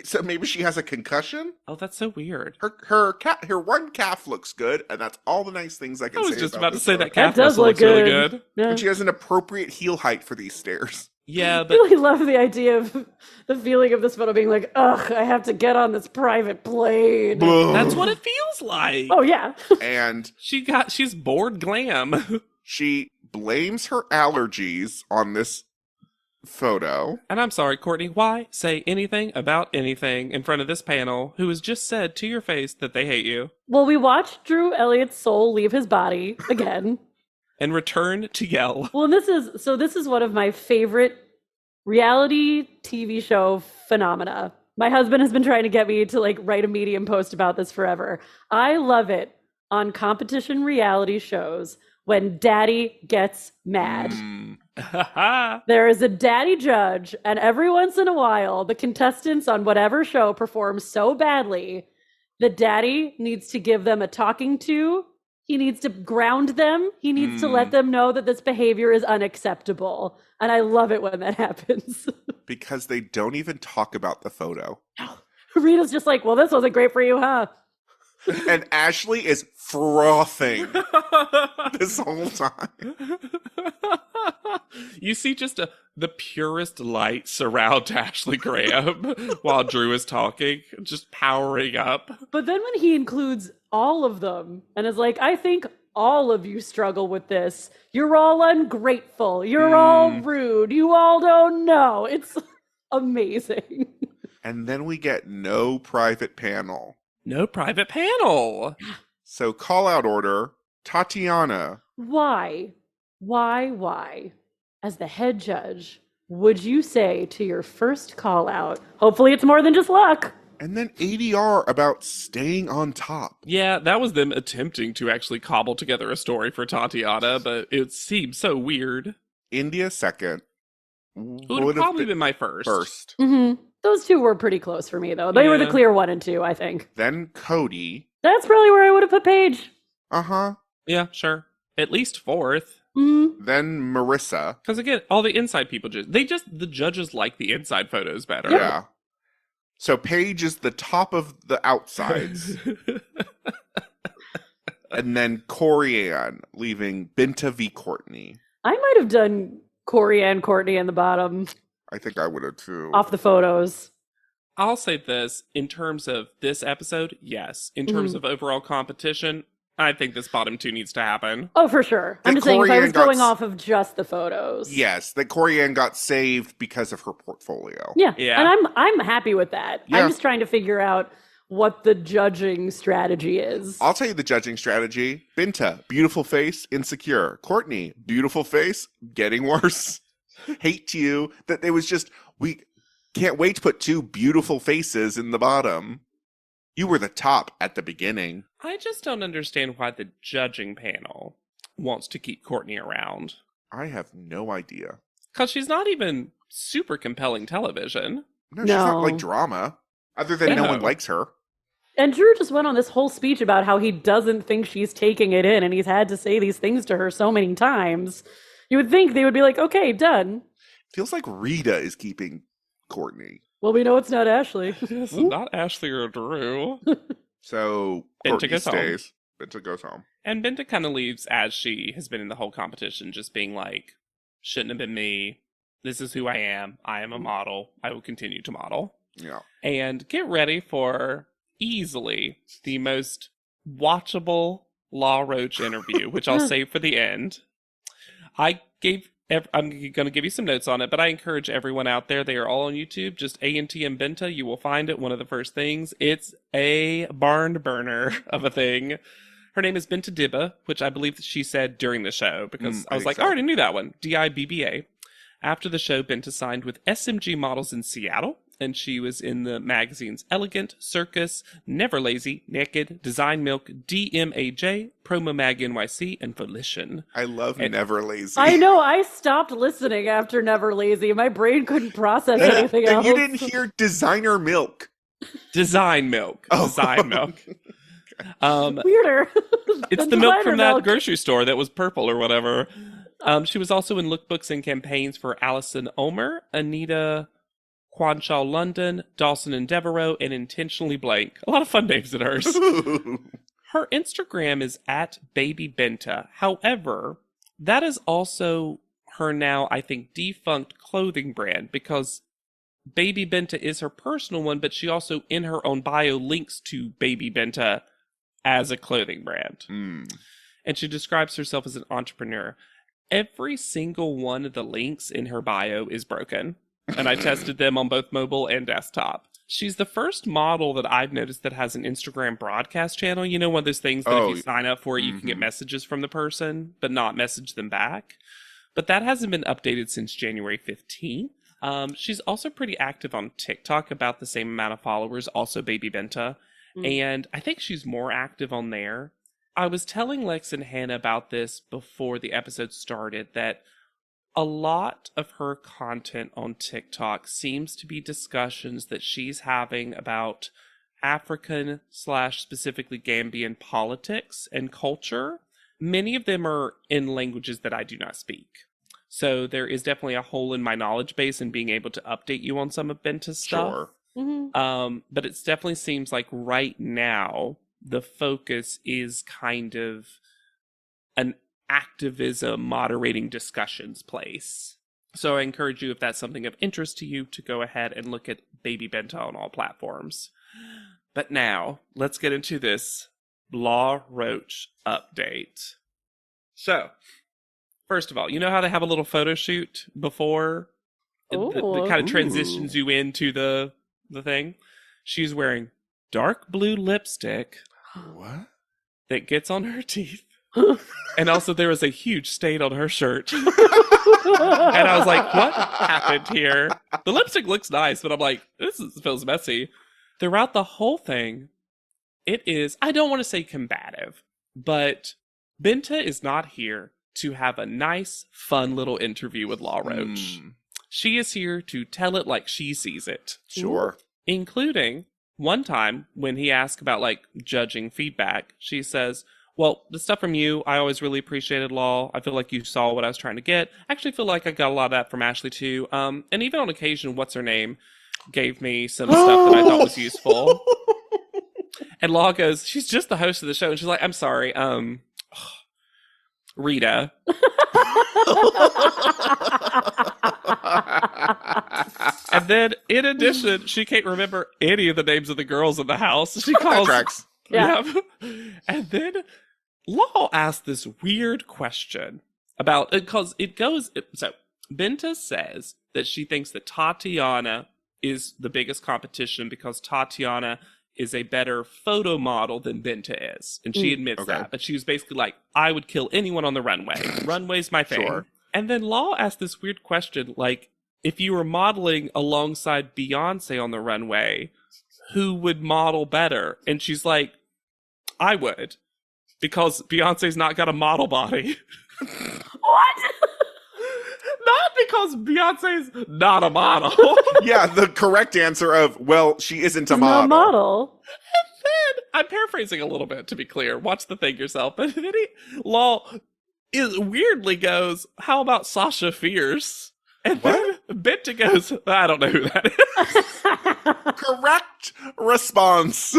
[SPEAKER 3] So maybe she has a concussion?
[SPEAKER 1] Oh, that's so weird.
[SPEAKER 3] Her one calf looks good, and that's all the nice things I can say.
[SPEAKER 1] I was just
[SPEAKER 3] about
[SPEAKER 1] about to
[SPEAKER 3] this
[SPEAKER 1] say
[SPEAKER 3] photo.
[SPEAKER 1] that calf
[SPEAKER 2] does
[SPEAKER 1] muscle
[SPEAKER 2] look
[SPEAKER 1] looks really
[SPEAKER 2] good.
[SPEAKER 1] good.
[SPEAKER 2] Yeah.
[SPEAKER 3] But she has an appropriate heel height for these stairs.
[SPEAKER 1] Yeah,
[SPEAKER 2] I
[SPEAKER 1] but
[SPEAKER 2] really love the idea of the feeling of this photo being like, ugh, I have to get on this private plane.
[SPEAKER 1] that's what it feels like.
[SPEAKER 2] Oh, yeah.
[SPEAKER 3] And
[SPEAKER 1] She's bored glam.
[SPEAKER 3] she blames her allergies on this photo.
[SPEAKER 1] And I'm sorry, Courtney, why say anything about anything in front of this panel who has just said to your face that they hate you
[SPEAKER 2] Well, we watched Drew Elliott's soul leave his body again.
[SPEAKER 1] and return to yell?
[SPEAKER 2] Well, and this is one of my favorite reality TV show phenomena. My husband has been trying to get me to like write a Medium post about this forever. I love it on competition reality shows when daddy gets mad. There is a daddy judge, and every once in a while, the contestants on whatever show perform so badly, the daddy needs to give them a talking to. He needs to ground them. He needs to let them know that this behavior is unacceptable. And I love it when that happens.
[SPEAKER 3] Because they don't even talk about the photo.
[SPEAKER 2] Rita's just like, well, this wasn't great for you, huh?
[SPEAKER 3] And Ashley is frothing this whole time.
[SPEAKER 1] You see just the purest light surround Ashley Graham while Drew is talking, just powering up.
[SPEAKER 2] But then when he includes all of them and is like, I think all of you struggle with this. You're all ungrateful. You're all rude. You all don't know. It's amazing.
[SPEAKER 3] And then we get no private panel.
[SPEAKER 1] No private panel.
[SPEAKER 3] So call out order, Tatiana.
[SPEAKER 2] Why, as the head judge, would you say to your first call out, hopefully it's more than just luck?
[SPEAKER 3] And then ADR about staying on top.
[SPEAKER 1] Yeah, that was them attempting to actually cobble together a story for Tatiana, but it seemed so weird.
[SPEAKER 3] India second.
[SPEAKER 1] It would have probably been my first.
[SPEAKER 2] Mm-hmm. Those two were pretty close for me, though. They were the clear 1 and 2, I think.
[SPEAKER 3] Then Cody.
[SPEAKER 2] That's probably where I would have put Paige.
[SPEAKER 3] Uh-huh.
[SPEAKER 1] Yeah, sure. At least fourth.
[SPEAKER 2] Mm-hmm.
[SPEAKER 3] Then Marissa.
[SPEAKER 1] Because again, all the inside people the judges like the inside photos better.
[SPEAKER 3] Yeah. So Paige is the top of the outsides. And then Corianne leaving Binta v. Courtney.
[SPEAKER 2] I might have done Corey and Courtney in the bottom.
[SPEAKER 3] I think I would have too.
[SPEAKER 2] Off the photos.
[SPEAKER 1] I'll say this, in terms of this episode, yes. In terms of overall competition, I think this bottom 2 needs to happen.
[SPEAKER 2] Oh, for sure. I'm just saying, if I was going off of just the photos.
[SPEAKER 3] Yes, that Corianne got saved because of her portfolio.
[SPEAKER 2] Yeah. And I'm happy with that.
[SPEAKER 3] Yeah.
[SPEAKER 2] I'm just trying to figure out what the judging strategy is.
[SPEAKER 3] I'll tell you the judging strategy. Binta, beautiful face, insecure. Courtney, beautiful face, getting worse. Hate you. That it was just, we can't wait to put 2 beautiful faces in the bottom. You were the top at the beginning.
[SPEAKER 1] I just don't understand why the judging panel wants to keep Courtney around.
[SPEAKER 3] I have no idea.
[SPEAKER 1] Because she's not even super compelling television.
[SPEAKER 3] No, she's not like drama. Other than no one likes her.
[SPEAKER 2] And Drew just went on this whole speech about how he doesn't think she's taking it in, and he's had to say these things to her so many times. You would think they would be like, okay, done.
[SPEAKER 3] Feels like Rita is keeping Courtney.
[SPEAKER 2] Well, we know it's not Ashley.
[SPEAKER 1] It's not Ashley or Drew.
[SPEAKER 3] So
[SPEAKER 1] Benta
[SPEAKER 3] Courtney
[SPEAKER 1] goes home.
[SPEAKER 3] stays. Benta goes home.
[SPEAKER 1] And Benta kind of leaves as she has been in the whole competition, just being like, shouldn't have been me. This is who I am. I am a model. I will continue to model.
[SPEAKER 3] Yeah.
[SPEAKER 1] And get ready for easily the most watchable Law Roach interview, which I'll save for the end. I'm going to give you some notes on it, but I encourage everyone out there, they are all on YouTube, just ANTM Benta. You will find it, one of the first things. It's a barn burner of a thing. Her name is Benta Dibba, which I believe that she said during the show, because I was like, I already knew that one. DIBBA. After the show, Benta signed with SMG Models in Seattle, and she was in the magazines Elegant, Circus, Never Lazy, Naked, Design Milk, DMAJ, Promo Mag NYC, and Volition.
[SPEAKER 3] I love Never Lazy.
[SPEAKER 2] I know. I stopped listening after Never Lazy. My brain couldn't process anything else.
[SPEAKER 3] And you didn't hear Designer Milk.
[SPEAKER 1] Design Milk.
[SPEAKER 3] Oh.
[SPEAKER 1] Design Milk.
[SPEAKER 2] Weirder.
[SPEAKER 1] It's the milk from that grocery store that was purple or whatever. She was also in lookbooks and campaigns for Alison Omer, Anita Quanshaw London, Dawson and Devereaux, and Intentionally Blank. A lot of fun names in hers. Her Instagram is at Baby Benta. However, that is also her now, I think, defunct clothing brand, because Baby Benta is her personal one, but she also, in her own bio, links to Baby Benta as a clothing brand. And she describes herself as an entrepreneur. Every single one of the links in her bio is broken. And I tested them on both mobile and desktop. She's the first model that I've noticed that has an Instagram broadcast channel. You know, one of those things that if you sign up for it, you can get messages from the person, but not message them back. But that hasn't been updated since January 15th. She's also pretty active on TikTok, about the same amount of followers, also Baby Benta. And I think she's more active on there. I was telling Lex and Hannah about this before the episode started, that a lot of her content on TikTok seems to be discussions that she's having about African / specifically Gambian politics and culture. Many of them are in languages that I do not speak. So there is definitely a hole in my knowledge base in being able to update you on some of Benta's stuff. But it definitely seems like right now the focus is kind of an activism moderating discussions place. So I encourage you, if that's something of interest to you, to go ahead and look at Baby Benta on all platforms. But now, let's get into this Law Roach update. So, first of all, you know how they have a little photo shoot before? That kind of transitions you into the thing? She's wearing dark blue lipstick.
[SPEAKER 3] What?
[SPEAKER 1] That gets on her teeth. And also there was a huge stain on her shirt. And I was like, what happened here? The lipstick looks nice, but I'm like, feels messy. Throughout the whole thing, it is, I don't want to say combative, but Benta is not here to have a nice, fun little interview with Law Roach. She is here to tell it like she sees it.
[SPEAKER 3] Sure.
[SPEAKER 1] Including one time when he asked about like judging feedback, she says, well, the stuff from you, I always really appreciated, Law. I feel like you saw what I was trying to get. I actually feel like I got a lot of that from Ashley, too. And even on occasion, What's-Her-Name gave me some stuff that I thought was useful. And Law goes, she's just the host of the show. And she's like, I'm sorry, Rita. And then, in addition, she can't remember any of the names of the girls in the house. She calls...
[SPEAKER 2] Yeah.
[SPEAKER 1] And then Law asked this weird question about, because it goes, so Benta says that she thinks that Tatiana is the biggest competition because Tatiana is a better photo model than Benta is. And she admits that. But she was basically like, I would kill anyone on the runway. Runway's my thing.
[SPEAKER 3] Sure.
[SPEAKER 1] And then Law asked this weird question, like, if you were modeling alongside Beyonce on the runway, who would model better. And she's like, I would. Because Beyonce's not got a model body.
[SPEAKER 2] What?
[SPEAKER 1] Not because Beyonce's not a model.
[SPEAKER 3] Yeah, the correct answer of, well, she isn't a
[SPEAKER 2] She's
[SPEAKER 3] model.
[SPEAKER 2] not a model.
[SPEAKER 1] And then, I'm paraphrasing a little bit to be clear. Watch the thing yourself. But then Law weirdly goes, how about Sasha Fierce? And then Benta goes, I don't know who that is.
[SPEAKER 3] Correct response.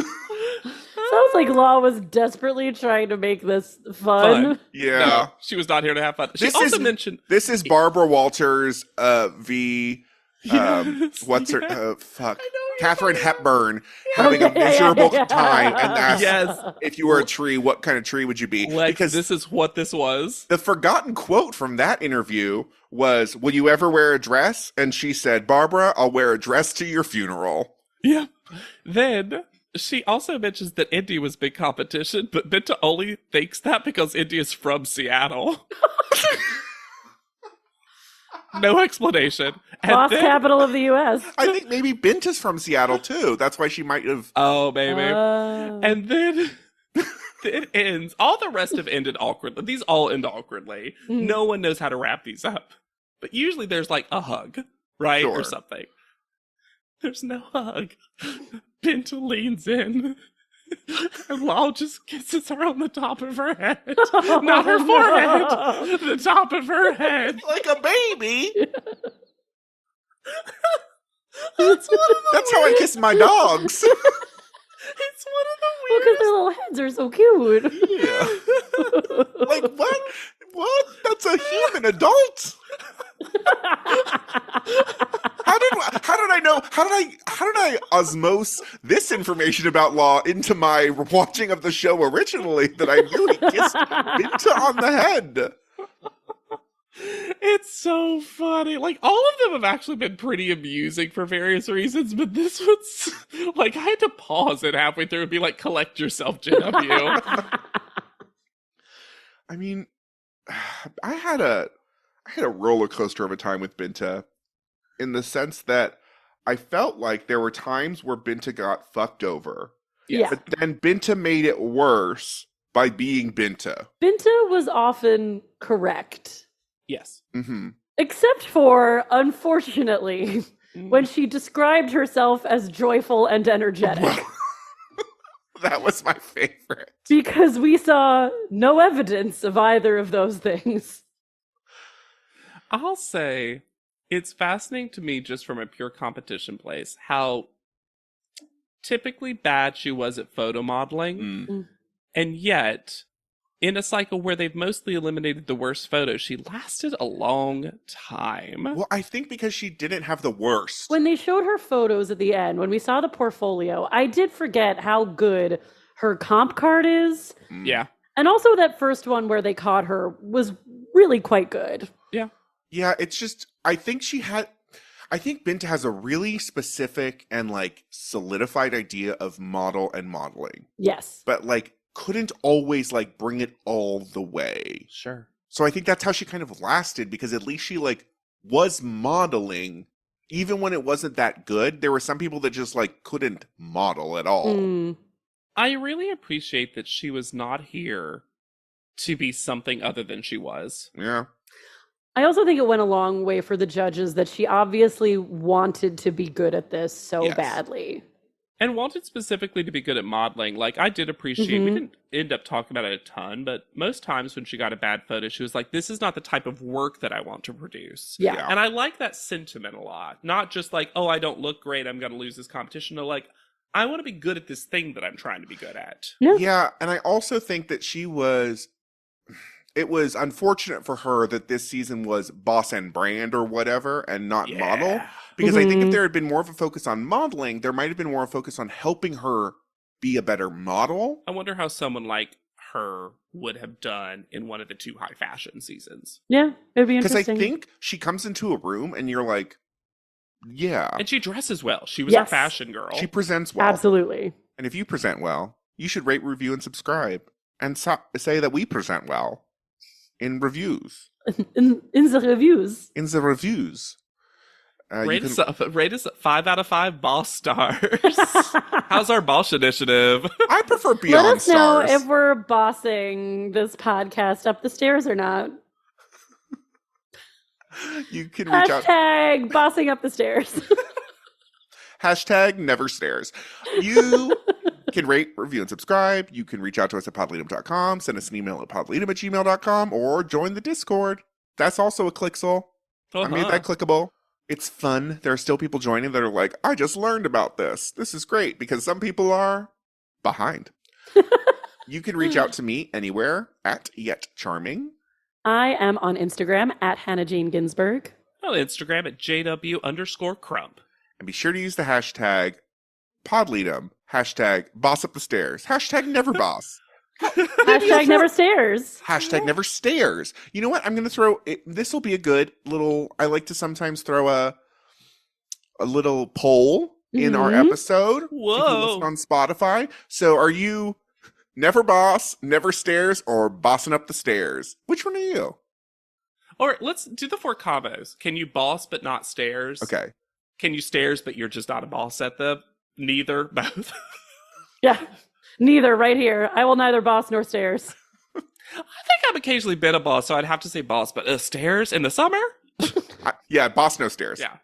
[SPEAKER 2] Sounds like Law was desperately trying to make this fun.
[SPEAKER 3] Yeah.
[SPEAKER 1] No, she was not here to have fun. She also mentioned...
[SPEAKER 3] This is Barbara Walters v...
[SPEAKER 1] Yes,
[SPEAKER 3] what's her... fuck. Katharine Hepburn having a miserable time and asked, if you were a tree, what kind of tree would you be?
[SPEAKER 1] Because this is what this was.
[SPEAKER 3] The forgotten quote from that interview was, will you ever wear a dress? And she said, Barbara, I'll wear a dress to your funeral.
[SPEAKER 1] Yeah. Then she also mentions that Indy was big competition, but Benta only thinks that because Indy is from Seattle. No explanation.
[SPEAKER 2] Lost capital of the U.S.
[SPEAKER 3] I think maybe Benta's from Seattle, too. That's why she might have...
[SPEAKER 1] Oh, maybe. And then it ends. All the rest have ended awkwardly. These all end awkwardly. No one knows how to wrap these up. But usually there's like a hug, right?
[SPEAKER 3] Sure.
[SPEAKER 1] Or something. There's no hug. Benta leans in. And Law just kisses her on the top of her head. Not her forehead. The top of her head.
[SPEAKER 3] Like a baby.
[SPEAKER 1] That's
[SPEAKER 3] how I kiss my dogs.
[SPEAKER 1] It's one of the
[SPEAKER 2] weirdest. Because their little heads are so cute.
[SPEAKER 3] Yeah. Like, what? What? That's a human adult. How did I osmose this information about Law into my watching of the show originally that I knew he kissed Benta on the head?
[SPEAKER 1] It's so funny. Like, all of them have actually been pretty amusing for various reasons, but this one's like, I had to pause it halfway through and be like, collect yourself, JW.
[SPEAKER 3] I mean, I had a roller coaster of a time with Benta in the sense that I felt like there were times where Benta got fucked over.
[SPEAKER 2] Yeah.
[SPEAKER 3] But then Benta made it worse by being Benta.
[SPEAKER 2] Benta was often correct.
[SPEAKER 1] Yes.
[SPEAKER 3] Mm-hmm.
[SPEAKER 2] Except for, unfortunately, when she described herself as joyful and energetic.
[SPEAKER 3] That was my favorite.
[SPEAKER 2] Because we saw no evidence of either of those things.
[SPEAKER 1] I'll say it's fascinating to me, just from a pure competition place, how typically bad she was at photo modeling. And yet, in a cycle where they've mostly eliminated the worst photos, she lasted a long time.
[SPEAKER 3] Well, I think because she didn't have the worst.
[SPEAKER 2] When they showed her photos at the end, when we saw the portfolio, I did forget how good her comp card is.
[SPEAKER 1] Yeah.
[SPEAKER 2] And also that first one where they caught her was really quite good.
[SPEAKER 1] Yeah.
[SPEAKER 3] Yeah, it's just, I think Benta has a really specific and like solidified idea of model and modeling.
[SPEAKER 2] Yes.
[SPEAKER 3] But like couldn't always like bring it all the way.
[SPEAKER 1] Sure.
[SPEAKER 3] So I think that's how she kind of lasted, because at least she like was modeling even when it wasn't that good. There were some people that just like couldn't model at all.
[SPEAKER 1] I really appreciate that she was not here to be something other than she was.
[SPEAKER 3] Yeah.
[SPEAKER 2] I also think it went a long way for the judges that she obviously wanted to be good at this so badly.
[SPEAKER 1] And wanted specifically to be good at modeling. Like, I did appreciate, we didn't end up talking about it a ton, but most times when she got a bad photo, she was like, this is not the type of work that I want to produce.
[SPEAKER 2] Yeah.
[SPEAKER 1] And I like that sentiment a lot. Not just like, oh, I don't look great, I'm going to lose this competition. No, like, I want to be good at this thing that I'm trying to be good at.
[SPEAKER 3] Yeah, and I also think that it was unfortunate for her that this season was boss and brand or whatever and not model. Because I think if there had been more of a focus on modeling, there might have been more of a focus on helping her be a better model.
[SPEAKER 1] I wonder how someone like her would have done in one of the 2 high fashion seasons.
[SPEAKER 2] Yeah, it'd be
[SPEAKER 3] Because
[SPEAKER 2] interesting.
[SPEAKER 3] I think she comes into a room and you're like, yeah.
[SPEAKER 1] And she dresses well. She was a fashion girl.
[SPEAKER 3] She presents well.
[SPEAKER 2] Absolutely.
[SPEAKER 3] And if you present well, you should rate, review, and subscribe. And say that we present well in reviews.
[SPEAKER 2] In the reviews.
[SPEAKER 3] In the reviews.
[SPEAKER 1] Rate us 5 out of 5 boss stars. How's our boss initiative?
[SPEAKER 3] I prefer Beyond
[SPEAKER 2] Let us know
[SPEAKER 3] Stars.
[SPEAKER 2] if we're bossing this podcast up the stairs or not.
[SPEAKER 3] You can reach out.
[SPEAKER 2] Hashtag bossing up the stairs.
[SPEAKER 3] Hashtag never stairs. You can rate, review, and subscribe. You can reach out to us at podleadum.com, send us an email at podleadum@gmail.com, or join the Discord. That's also a clicksel. I made that clickable. It's fun. There are still people joining that are like, I just learned about this. This is great, because some people are behind. You can reach out to me anywhere at YetCharming.
[SPEAKER 2] I am on Instagram at Hannah Jane Ginsburg.
[SPEAKER 1] On Instagram at JW_Crump.
[SPEAKER 3] And be sure to use the hashtag podleadum, hashtag boss up the stairs, hashtag never boss.
[SPEAKER 2] Hashtag never stairs.
[SPEAKER 3] Hashtag never stairs. You know what? I'm going to throw it. This will be a good little, I like to sometimes throw a little poll in our episode.
[SPEAKER 1] Whoa.
[SPEAKER 3] If you listen on Spotify. So are you never boss, never stairs, or bossing up the stairs? Which one are you?
[SPEAKER 1] Or let's do the 4 combos. Can you boss but not stairs?
[SPEAKER 3] Okay.
[SPEAKER 1] Can you stairs but you're just not a boss at them? Neither, both.
[SPEAKER 2] Yeah. Neither, right here. I will neither boss nor stairs.
[SPEAKER 1] I think I've occasionally been a boss, so I'd have to say boss, but stairs in the summer?
[SPEAKER 3] Yeah, boss, no stairs.
[SPEAKER 1] Yeah.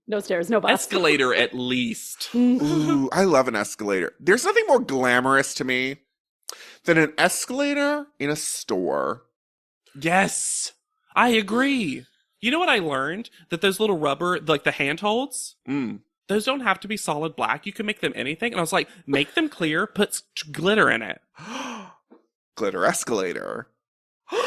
[SPEAKER 2] No stairs, no boss.
[SPEAKER 1] Escalator at least.
[SPEAKER 3] Ooh, I love an escalator. There's nothing more glamorous to me than an escalator in a store.
[SPEAKER 1] Yes, I agree. You know what I learned? That those little rubber, like the handholds, those don't have to be solid black. You can make them anything. And I was like, make them clear, put glitter in it.
[SPEAKER 3] Glitter escalator.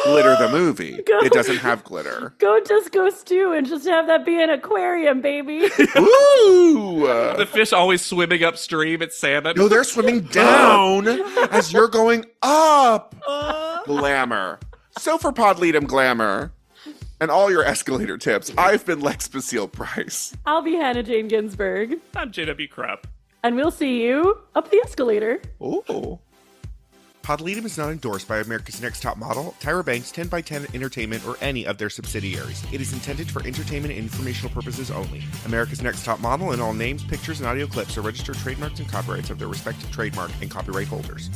[SPEAKER 3] Glitter the movie. It doesn't have glitter.
[SPEAKER 2] Go Disco Stew and just have that be an aquarium, baby.
[SPEAKER 3] Ooh!
[SPEAKER 1] The fish always swimming upstream at salmon.
[SPEAKER 3] No, they're swimming down as you're going up. Glamour. So for Podleadum Glamour and all your escalator tips, I've been Lex Basile Price.
[SPEAKER 2] I'll be Hannah Jane Ginsburg.
[SPEAKER 1] I'm JW Krupp.
[SPEAKER 2] And we'll see you up the escalator.
[SPEAKER 3] Oh. Podleadum is not endorsed by America's Next Top Model, Tyra Banks, 10x10 Entertainment, or any of their subsidiaries. It is intended for entertainment and informational purposes only. America's Next Top Model and all names, pictures, and audio clips are registered trademarks and copyrights of their respective trademark and copyright holders.